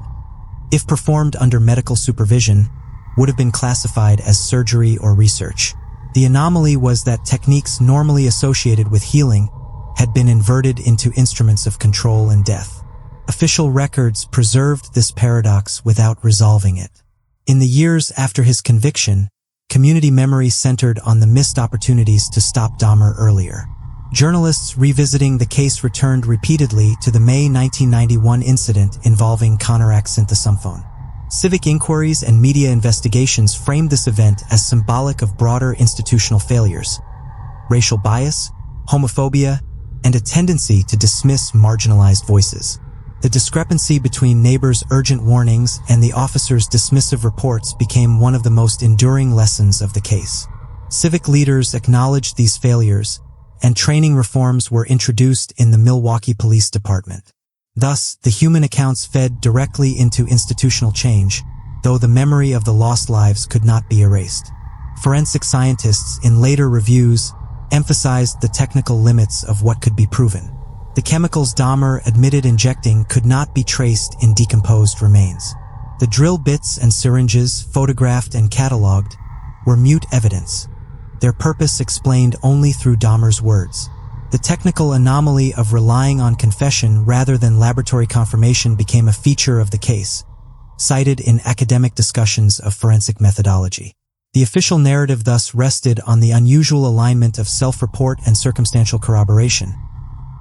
if performed under medical supervision, would have been classified as surgery or research. The anomaly was that techniques normally associated with healing had been inverted into instruments of control and death. Official records preserved this paradox without resolving it. In the years after his conviction, community memory centered on the missed opportunities to stop Dahmer earlier. Journalists revisiting the case returned repeatedly to the May 1991 incident involving Conorac synthesumphone. Civic inquiries and media investigations framed this event as symbolic of broader institutional failures, racial bias, homophobia, and a tendency to dismiss marginalized voices. The discrepancy between neighbors' urgent warnings and the officers' dismissive reports became one of the most enduring lessons of the case. Civic leaders acknowledged these failures, and training reforms were introduced in the Milwaukee Police Department. Thus, the human accounts fed directly into institutional change, though the memory of the lost lives could not be erased. Forensic scientists, in later reviews, emphasized the technical limits of what could be proven. The chemicals Dahmer admitted injecting could not be traced in decomposed remains. The drill bits and syringes, photographed and cataloged, were mute evidence, their purpose explained only through Dahmer's words. The technical anomaly of relying on confession rather than laboratory confirmation became a feature of the case, cited in academic discussions of forensic methodology. The official narrative thus rested on the unusual alignment of self-report and circumstantial corroboration,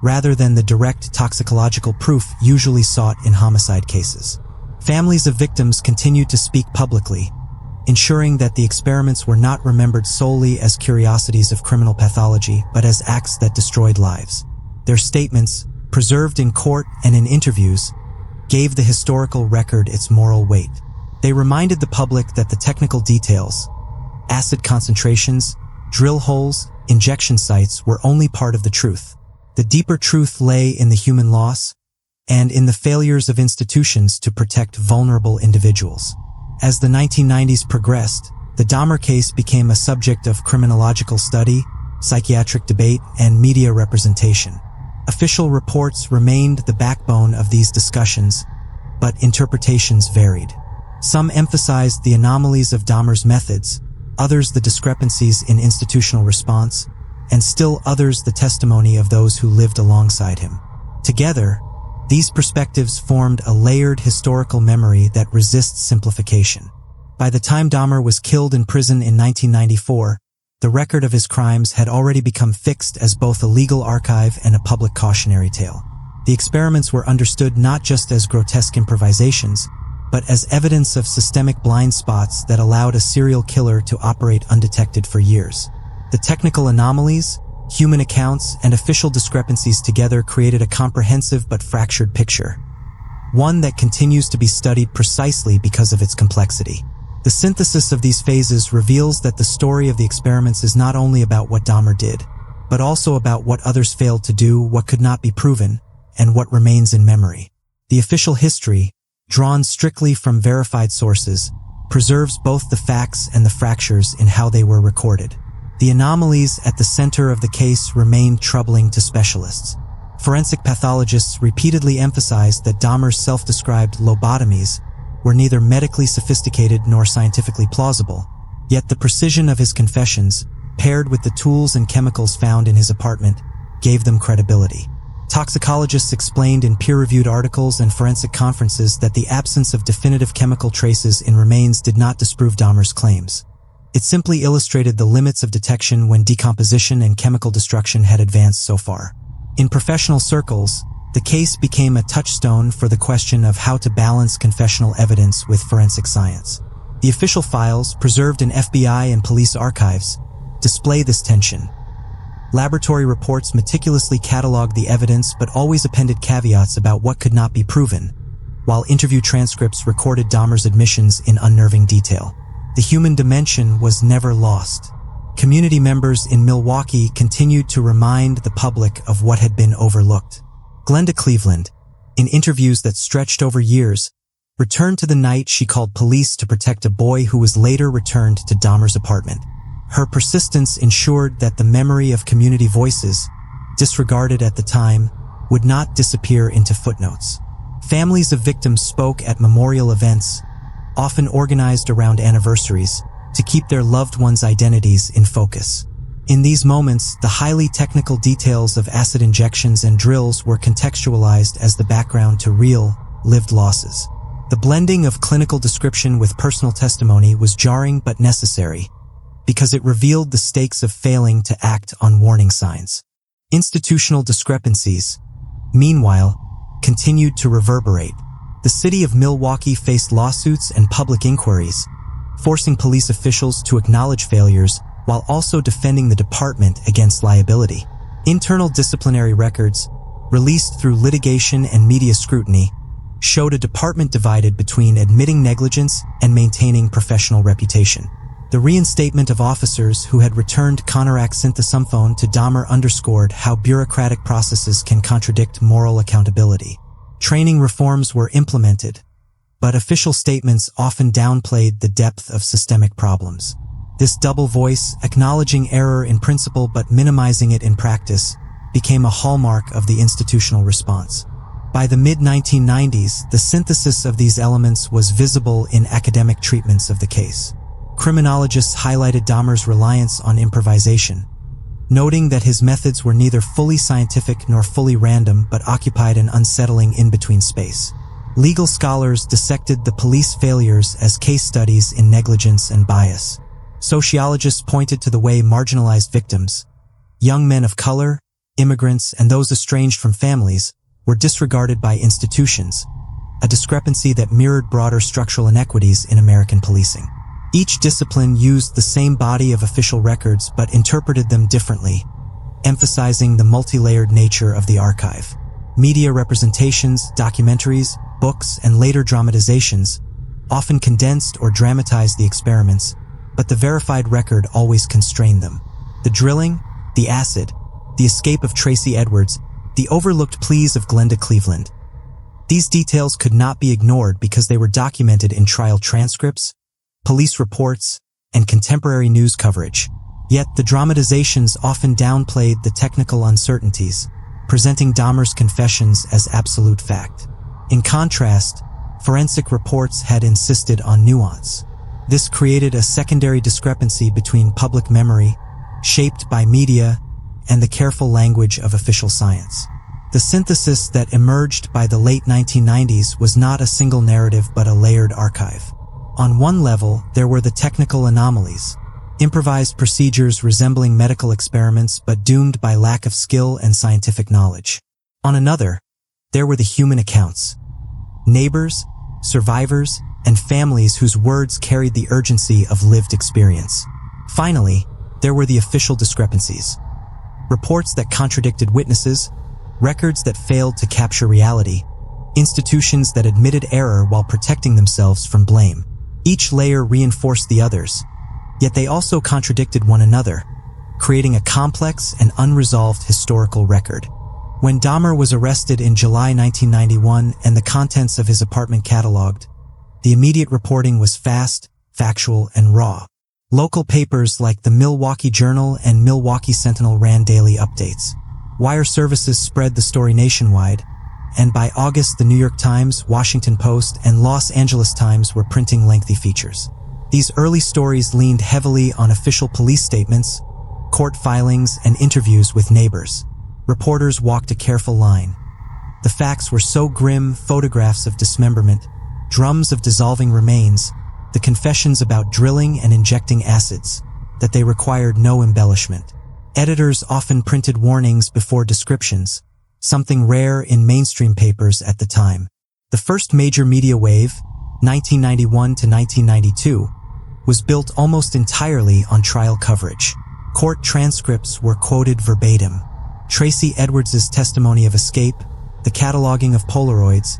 rather than the direct toxicological proof usually sought in homicide cases. Families of victims continued to speak publicly, ensuring that the experiments were not remembered solely as curiosities of criminal pathology, but as acts that destroyed lives. Their statements, preserved in court and in interviews, gave the historical record its moral weight. They reminded the public that the technical details, acid concentrations, drill holes, injection sites were only part of the truth. The deeper truth lay in the human loss and in the failures of institutions to protect vulnerable individuals. As the 1990s progressed, the Dahmer case became a subject of criminological study, psychiatric debate, and media representation. Official reports remained the backbone of these discussions, but interpretations varied. Some emphasized the anomalies of Dahmer's methods, others the discrepancies in institutional response, and still others the testimony of those who lived alongside him. Together, these perspectives formed a layered historical memory that resists simplification. By the time Dahmer was killed in prison in 1994, the record of his crimes had already become fixed as both a legal archive and a public cautionary tale. The experiments were understood not just as grotesque improvisations, but as evidence of systemic blind spots that allowed a serial killer to operate undetected for years. The technical anomalies, human accounts, and official discrepancies together created a comprehensive but fractured picture, one that continues to be studied precisely because of its complexity. The synthesis of these phases reveals that the story of the experiments is not only about what Dahmer did, but also about what others failed to do, what could not be proven, and what remains in memory. The official history, drawn strictly from verified sources, preserves both the facts and the fractures in how they were recorded. The anomalies at the center of the case remained troubling to specialists. Forensic pathologists repeatedly emphasized that Dahmer's self-described lobotomies were neither medically sophisticated nor scientifically plausible, yet the precision of his confessions, paired with the tools and chemicals found in his apartment, gave them credibility. Toxicologists explained in peer-reviewed articles and forensic conferences that the absence of definitive chemical traces in remains did not disprove Dahmer's claims. It simply illustrated the limits of detection when decomposition and chemical destruction had advanced so far. In professional circles, the case became a touchstone for the question of how to balance confessional evidence with forensic science. The official files, preserved in FBI and police archives, display this tension. Laboratory reports meticulously cataloged the evidence but always appended caveats about what could not be proven, while interview transcripts recorded Dahmer's admissions in unnerving detail. The human dimension was never lost. Community members in Milwaukee continued to remind the public of what had been overlooked. Glenda Cleveland, in interviews that stretched over years, returned to the night she called police to protect a boy who was later returned to Dahmer's apartment. Her persistence ensured that the memory of community voices, disregarded at the time, would not disappear into footnotes. Families of victims spoke at memorial events, often organized around anniversaries, to keep their loved ones' identities in focus. In these moments, the highly technical details of acid injections and drills were contextualized as the background to real, lived losses. The blending of clinical description with personal testimony was jarring but necessary, because it revealed the stakes of failing to act on warning signs. Institutional discrepancies, meanwhile, continued to reverberate. The city of Milwaukee faced lawsuits and public inquiries, forcing police officials to acknowledge failures while also defending the department against liability. Internal disciplinary records, released through litigation and media scrutiny, showed a department divided between admitting negligence and maintaining professional reputation. The reinstatement of officers who had returned Conorak synthesumphone to Dahmer underscored how bureaucratic processes can contradict moral accountability. Training reforms were implemented, but official statements often downplayed the depth of systemic problems. This double voice, acknowledging error in principle but minimizing it in practice, became a hallmark of the institutional response. By the mid-1990s, the synthesis of these elements was visible in academic treatments of the case. Criminologists highlighted Dahmer's reliance on improvisation, noting that his methods were neither fully scientific nor fully random but occupied an unsettling in-between space. Legal scholars dissected the police failures as case studies in negligence and bias. Sociologists pointed to the way marginalized victims, young men of color, immigrants, and those estranged from families, were disregarded by institutions, a discrepancy that mirrored broader structural inequities in American policing. Each discipline used the same body of official records but interpreted them differently, emphasizing the multi-layered nature of the archive. Media representations, documentaries, books, and later dramatizations often condensed or dramatized the experiments, but the verified record always constrained them. The drilling, the acid, the escape of Tracy Edwards, the overlooked pleas of Glenda Cleveland. These details could not be ignored because they were documented in trial transcripts, police reports, and contemporary news coverage. Yet the dramatizations often downplayed the technical uncertainties, presenting Dahmer's confessions as absolute fact. In contrast, forensic reports had insisted on nuance. This created a secondary discrepancy between public memory, shaped by media, and the careful language of official science. The synthesis that emerged by the late 1990s was not a single narrative but a layered archive. On one level, there were the technical anomalies, improvised procedures resembling medical experiments but doomed by lack of skill and scientific knowledge. On another, there were the human accounts, neighbors, survivors, and families whose words carried the urgency of lived experience. Finally, there were the official discrepancies, reports that contradicted witnesses, records that failed to capture reality, institutions that admitted error while protecting themselves from blame. Each layer reinforced the others, yet they also contradicted one another, creating a complex and unresolved historical record. When Dahmer was arrested in July 1991 and the contents of his apartment cataloged, the immediate reporting was fast, factual, and raw. Local papers like the Milwaukee Journal and Milwaukee Sentinel ran daily updates. Wire services spread the story nationwide, and by August the New York Times, Washington Post, and Los Angeles Times were printing lengthy features. These early stories leaned heavily on official police statements, court filings, and interviews with neighbors. Reporters walked a careful line. The facts were so grim: photographs of dismemberment, drums of dissolving remains, the confessions about drilling and injecting acids, that they required no embellishment. Editors often printed warnings before descriptions, something rare in mainstream papers at the time. The first major media wave, 1991 to 1992, was built almost entirely on trial coverage. Court transcripts were quoted verbatim. Tracy Edwards' testimony of escape, the cataloging of Polaroids,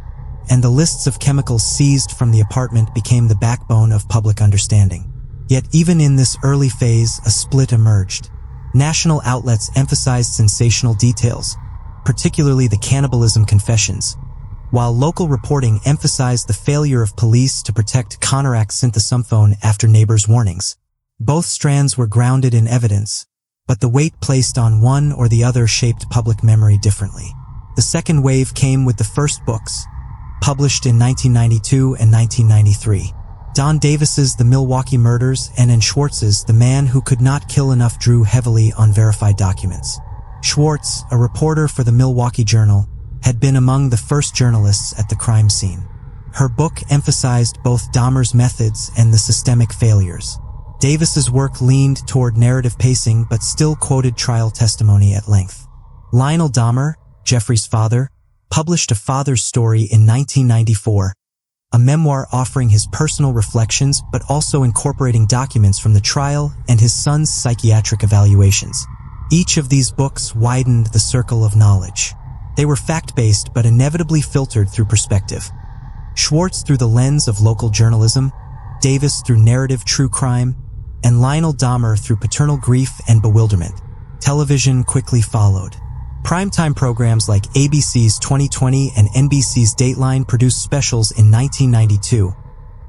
and the lists of chemicals seized from the apartment became the backbone of public understanding. Yet even in this early phase, a split emerged. National outlets emphasized sensational details, particularly the cannibalism confessions, while local reporting emphasized the failure of police to protect Conorak synthesumphone after neighbors' warnings. Both strands were grounded in evidence, but the weight placed on one or the other shaped public memory differently. The second wave came with the first books, published in 1992 and 1993. Don Davis's The Milwaukee Murders and N. Schwartz's The Man Who Could Not Kill Enough drew heavily on verified documents. Schwartz, a reporter for the Milwaukee Journal, had been among the first journalists at the crime scene. Her book emphasized both Dahmer's methods and the systemic failures. Davis's work leaned toward narrative pacing but still quoted trial testimony at length. Lionel Dahmer, Jeffrey's father, published A Father's Story in 1994, a memoir offering his personal reflections but also incorporating documents from the trial and his son's psychiatric evaluations. Each of these books widened the circle of knowledge. They were fact-based but inevitably filtered through perspective. Schwartz through the lens of local journalism, Davis through narrative true crime, and Lionel Dahmer through paternal grief and bewilderment. Television quickly followed. Primetime programs like ABC's 2020 and NBC's Dateline produced specials in 1992,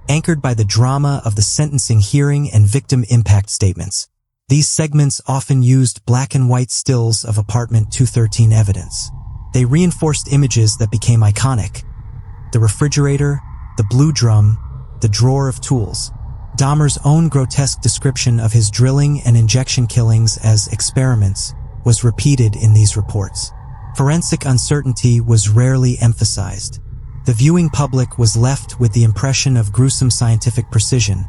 anchored by the drama of the sentencing hearing and victim impact statements. These segments often used black and white stills of apartment 213 evidence. They reinforced images that became iconic: the refrigerator, the blue drum, the drawer of tools. Dahmer's own grotesque description of his drilling and injection killings as experiments was repeated in these reports. Forensic uncertainty was rarely emphasized. The viewing public was left with the impression of gruesome scientific precision,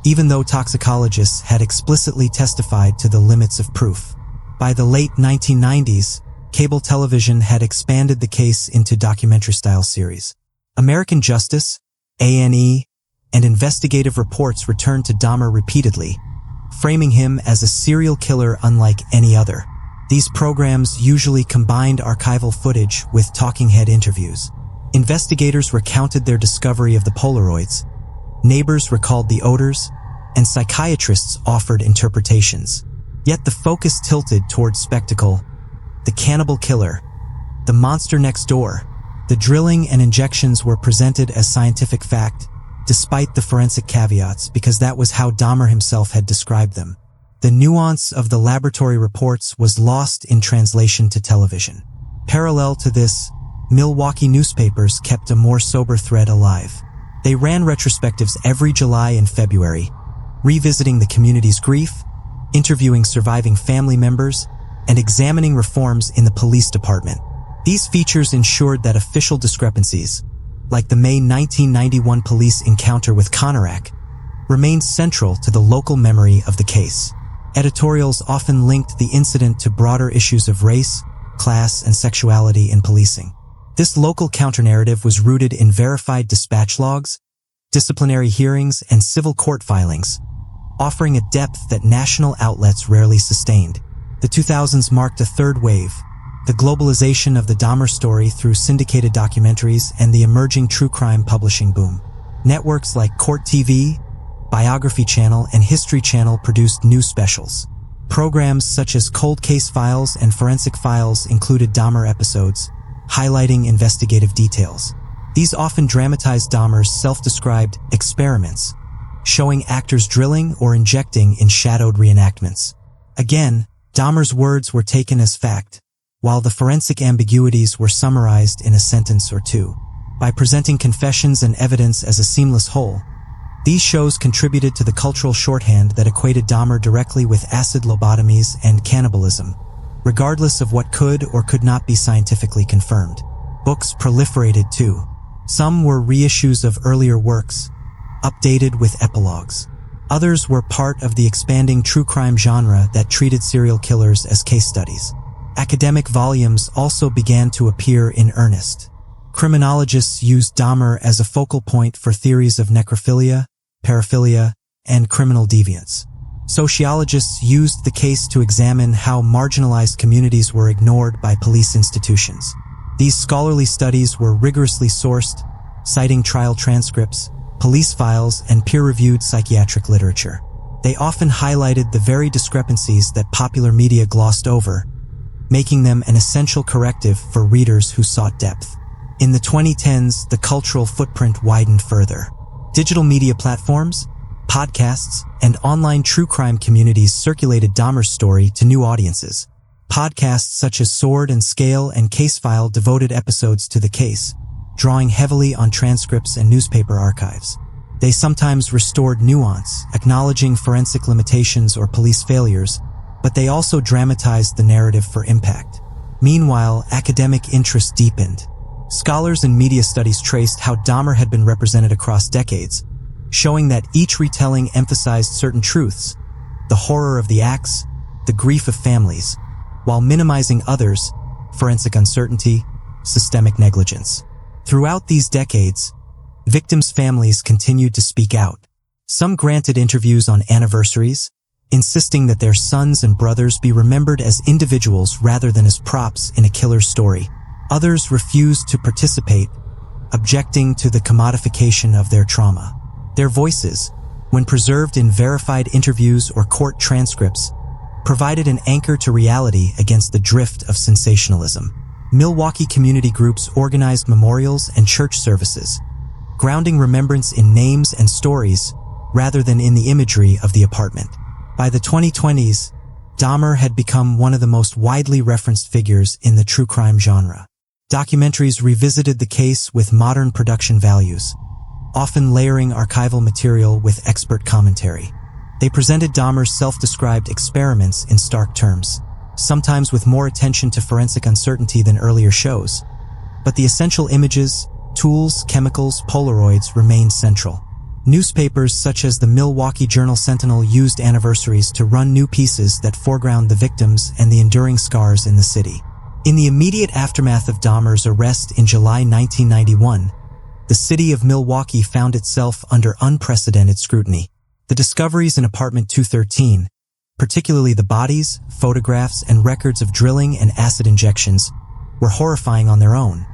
even though toxicologists had explicitly testified to the limits of proof. By the late 1990s, cable television had expanded the case into documentary-style series. American Justice, A&E, and investigative reports returned to Dahmer repeatedly, framing him as a serial killer unlike any other. These programs usually combined archival footage with talking head interviews. Investigators recounted their discovery of the Polaroids, neighbors recalled the odors, and psychiatrists offered interpretations. Yet the focus tilted toward spectacle: the cannibal killer, the monster next door. The drilling and injections were presented as scientific fact, despite the forensic caveats, because that was how Dahmer himself had described them. The nuance of the laboratory reports was lost in translation to television. Parallel to this, Milwaukee newspapers kept a more sober thread alive. They ran retrospectives every July and February, revisiting the community's grief, interviewing surviving family members, and examining reforms in the police department. These features ensured that official discrepancies, like the May 1991 police encounter with Konarak, remained central to the local memory of the case. Editorials often linked the incident to broader issues of race, class, and sexuality in policing. This local counternarrative was rooted in verified dispatch logs, disciplinary hearings, and civil court filings, offering a depth that national outlets rarely sustained. The 2000s marked a third wave, the globalization of the Dahmer story through syndicated documentaries and the emerging true crime publishing boom. Networks like Court TV, Biography Channel, and History Channel produced new specials. Programs such as Cold Case Files and Forensic Files included Dahmer episodes, highlighting investigative details. These often dramatized Dahmer's self-described experiments, showing actors drilling or injecting in shadowed reenactments. Again, Dahmer's words were taken as fact, while the forensic ambiguities were summarized in a sentence or two. By presenting confessions and evidence as a seamless whole, these shows contributed to the cultural shorthand that equated Dahmer directly with acid lobotomies and cannibalism, regardless of what could or could not be scientifically confirmed. Books proliferated too. Some were reissues of earlier works, updated with epilogues. Others were part of the expanding true crime genre that treated serial killers as case studies. Academic volumes also began to appear in earnest. Criminologists used Dahmer as a focal point for theories of necrophilia, paraphilia, and criminal deviance. Sociologists used the case to examine how marginalized communities were ignored by police institutions. These scholarly studies were rigorously sourced, citing trial transcripts, police files, and peer-reviewed psychiatric literature. They often highlighted the very discrepancies that popular media glossed over, making them an essential corrective for readers who sought depth. In the 2010s, the cultural footprint widened further. Digital media platforms, podcasts, and online true crime communities circulated Dahmer's story to new audiences. Podcasts such as Sword and Scale and Casefile devoted episodes to the case, drawing heavily on transcripts and newspaper archives. They sometimes restored nuance, acknowledging forensic limitations or police failures, but they also dramatized the narrative for impact. Meanwhile, academic interest deepened. Scholars in media studies traced how Dahmer had been represented across decades, showing that each retelling emphasized certain truths: the horror of the acts, the grief of families, while minimizing others: forensic uncertainty, systemic negligence. Throughout these decades, victims' families continued to speak out. Some granted interviews on anniversaries, insisting that their sons and brothers be remembered as individuals rather than as props in a killer's story. Others refused to participate, objecting to the commodification of their trauma. Their voices, when preserved in verified interviews or court transcripts, provided an anchor to reality against the drift of sensationalism. Milwaukee community groups organized memorials and church services, grounding remembrance in names and stories rather than in the imagery of the apartment. By the 2020s, Dahmer had become one of the most widely referenced figures in the true crime genre. Documentaries revisited the case with modern production values, often layering archival material with expert commentary. They presented Dahmer's self-described experiments in stark terms, sometimes with more attention to forensic uncertainty than earlier shows. But the essential images, tools, chemicals, Polaroids remained central. Newspapers such as the Milwaukee Journal-Sentinel used anniversaries to run new pieces that foreground the victims and the enduring scars in the city. In the immediate aftermath of Dahmer's arrest in July 1991, the city of Milwaukee found itself under unprecedented scrutiny. The discoveries in apartment 213, particularly the bodies, photographs, and records of drilling and acid injections, were horrifying on their own.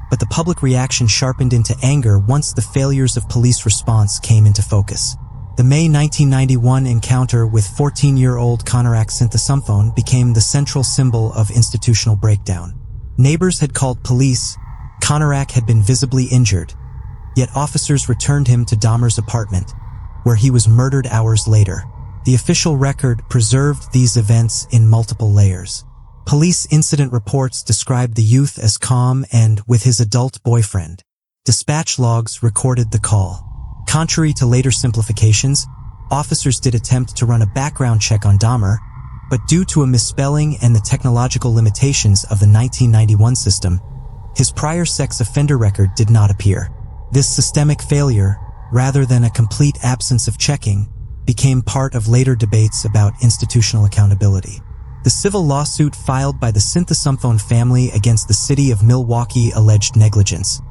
But the public reaction sharpened into anger once the failures of police response came into focus. The May 1991 encounter with 14-year-old Konarak synthesomphone became the central symbol of institutional breakdown. Neighbors had called police. Konarak had been visibly injured, yet officers returned him to Dahmer's apartment, where he was murdered hours later. The official record preserved these events in multiple layers. Police incident reports described the youth as calm and with his adult boyfriend. Dispatch logs recorded the call. Contrary to later simplifications, officers did attempt to run a background check on Dahmer, but due to a misspelling and the technological limitations of the 1991 system, his prior sex offender record did not appear. This systemic failure, rather than a complete absence of checking, became part of later debates about institutional accountability. The civil lawsuit filed by the Synthesumphone family against the city of Milwaukee alleged negligence,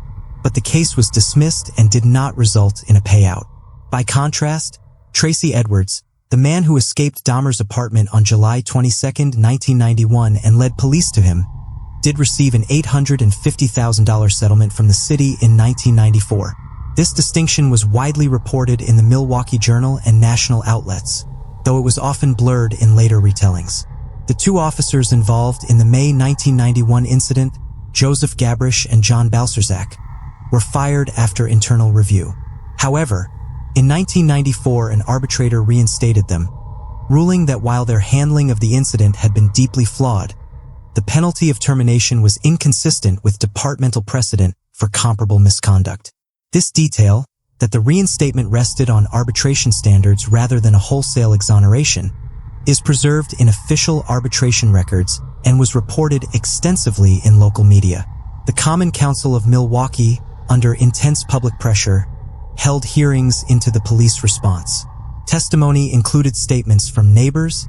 but the case was dismissed and did not result in a payout. By contrast, Tracy Edwards, the man who escaped Dahmer's apartment on July 22, 1991 and led police to him, did receive an $850,000 settlement from the city in 1994. This distinction was widely reported in the Milwaukee Journal and national outlets, though it was often blurred in later retellings. The two officers involved in the May 1991 incident, Joseph Gabrish and John Balcerzak, were fired after internal review. However, in 1994 an arbitrator reinstated them, ruling that while their handling of the incident had been deeply flawed, the penalty of termination was inconsistent with departmental precedent for comparable misconduct. This detail, that the reinstatement rested on arbitration standards rather than a wholesale exoneration, is preserved in official arbitration records and was reported extensively in local media. The Common Council of Milwaukee, under intense public pressure, held hearings into the police response. Testimony included statements from neighbors,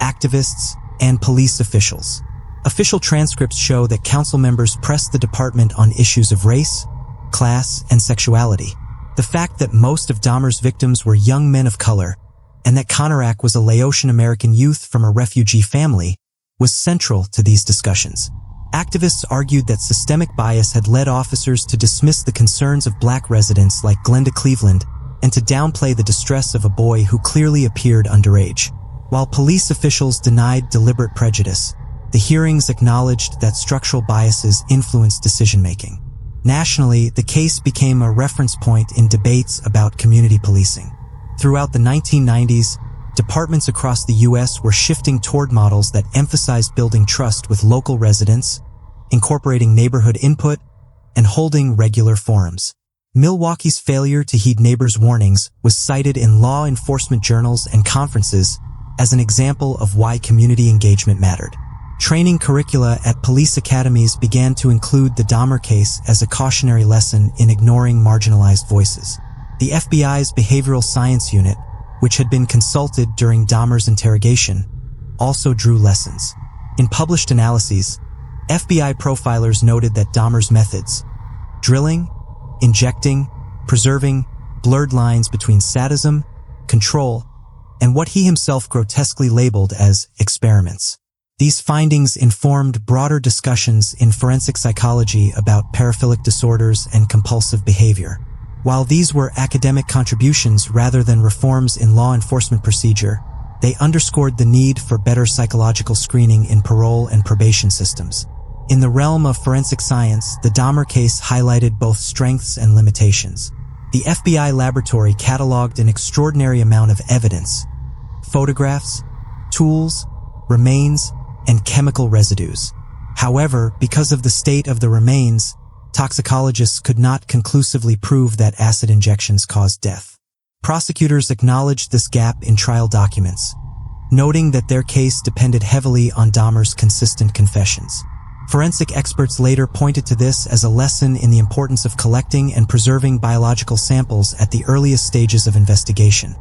activists, and police officials. Official transcripts show that council members pressed the department on issues of race, class, and sexuality. The fact that most of Dahmer's victims were young men of color, and that Conorak was a Laotian American youth from a refugee family, was central to these discussions. Activists argued that systemic bias had led officers to dismiss the concerns of black residents like Glenda Cleveland and to downplay the distress of a boy who clearly appeared underage. While police officials denied deliberate prejudice, the hearings acknowledged that structural biases influenced decision-making. Nationally, the case became a reference point in debates about community policing. Throughout the 1990s, departments across the U.S. were shifting toward models that emphasized building trust with local residents, incorporating neighborhood input, and holding regular forums. Milwaukee's failure to heed neighbors' warnings was cited in law enforcement journals and conferences as an example of why community engagement mattered. Training curricula at police academies began to include the Dahmer case as a cautionary lesson in ignoring marginalized voices. The FBI's Behavioral Science Unit, which had been consulted during Dahmer's interrogation, also drew lessons. In published analyses, FBI profilers noted that Dahmer's methods, drilling, injecting, preserving, blurred lines between sadism, control, and what he himself grotesquely labeled as experiments. These findings informed broader discussions in forensic psychology about paraphilic disorders and compulsive behavior. While these were academic contributions rather than reforms in law enforcement procedure, they underscored the need for better psychological screening in parole and probation systems. In the realm of forensic science, the Dahmer case highlighted both strengths and limitations. The FBI laboratory cataloged an extraordinary amount of evidence: photographs, tools, remains, and chemical residues. However, because of the state of the remains, toxicologists could not conclusively prove that acid injections caused death. Prosecutors acknowledged this gap in trial documents, noting that their case depended heavily on Dahmer's consistent confessions. Forensic experts later pointed to this as a lesson in the importance of collecting and preserving biological samples at the earliest stages of investigation,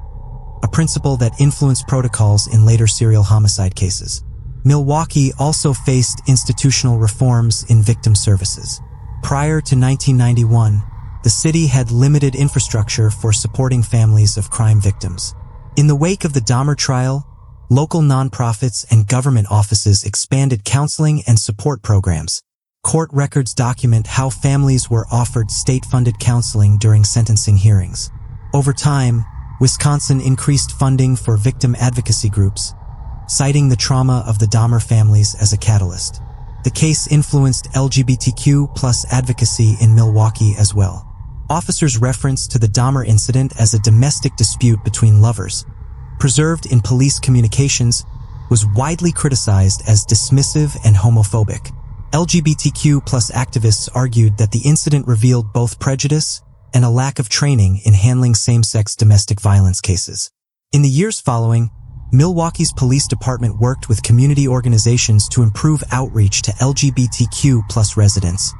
a principle that influenced protocols in later serial homicide cases. Milwaukee also faced institutional reforms in victim services. Prior to 1991, the city had limited infrastructure for supporting families of crime victims. In the wake of the Dahmer trial, local nonprofits and government offices expanded counseling and support programs. Court records document how families were offered state-funded counseling during sentencing hearings. Over time, Wisconsin increased funding for victim advocacy groups, citing the trauma of the Dahmer families as a catalyst. The case influenced LGBTQ+ advocacy in Milwaukee as well. Officers' reference to the Dahmer incident as a domestic dispute between lovers, preserved in police communications, was widely criticized as dismissive and homophobic. LGBTQ+ activists argued that the incident revealed both prejudice and a lack of training in handling same-sex domestic violence cases. In the years following, Milwaukee's police department worked with community organizations to improve outreach to LGBTQ+ residents,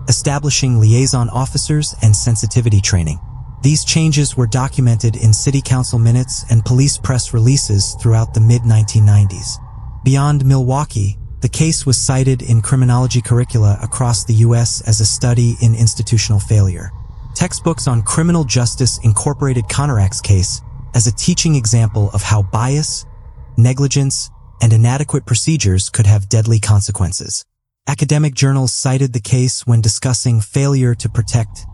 establishing liaison officers and sensitivity training. These changes were documented in city council minutes and police press releases throughout the mid-1990s. Beyond Milwaukee, the case was cited in criminology curricula across the U.S. as a study in institutional failure. Textbooks on criminal justice incorporated Conorak's case as a teaching example of how bias, negligence, and inadequate procedures could have deadly consequences. Academic journals cited the case when discussing failure to protect,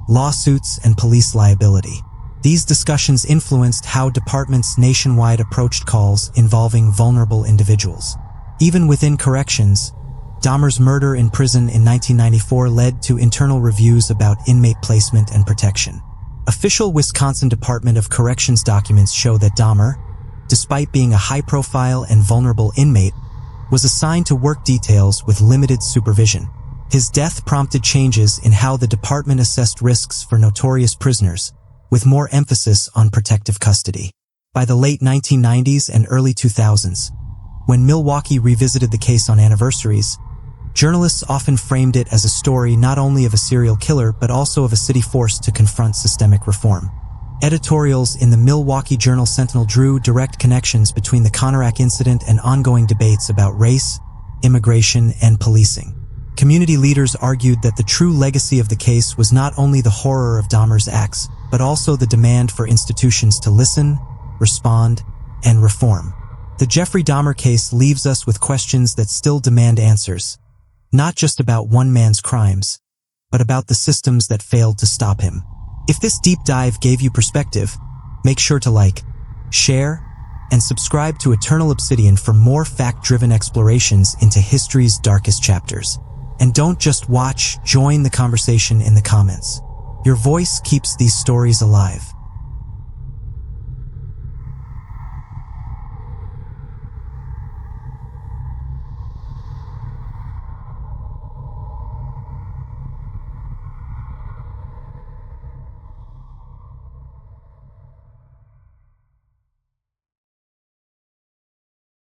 lawsuits, and police liability. These discussions influenced how departments nationwide approached calls involving vulnerable individuals. Even within corrections, Dahmer's murder in prison in 1994 led to internal reviews about inmate placement and protection. Official Wisconsin Department of Corrections documents show that Dahmer, despite being a high-profile and vulnerable inmate, was assigned to work details with limited supervision. His death prompted changes in how the department assessed risks for notorious prisoners, with more emphasis on protective custody. By the late 1990s and early 2000s, when Milwaukee revisited the case on anniversaries, journalists often framed it as a story not only of a serial killer but also of a city forced to confront systemic reform. Editorials in the Milwaukee Journal-Sentinel drew direct connections between the Conorak incident and ongoing debates about race, immigration, and policing. Community leaders argued that the true legacy of the case was not only the horror of Dahmer's acts, but also the demand for institutions to listen, respond, and reform. The Jeffrey Dahmer case leaves us with questions that still demand answers, not just about one man's crimes, but about the systems that failed to stop him. If this deep dive gave you perspective, make sure to like, share, and subscribe to Eternal Obsidian for more fact-driven explorations into history's darkest chapters. And don't just watch, join the conversation in the comments. Your voice keeps these stories alive.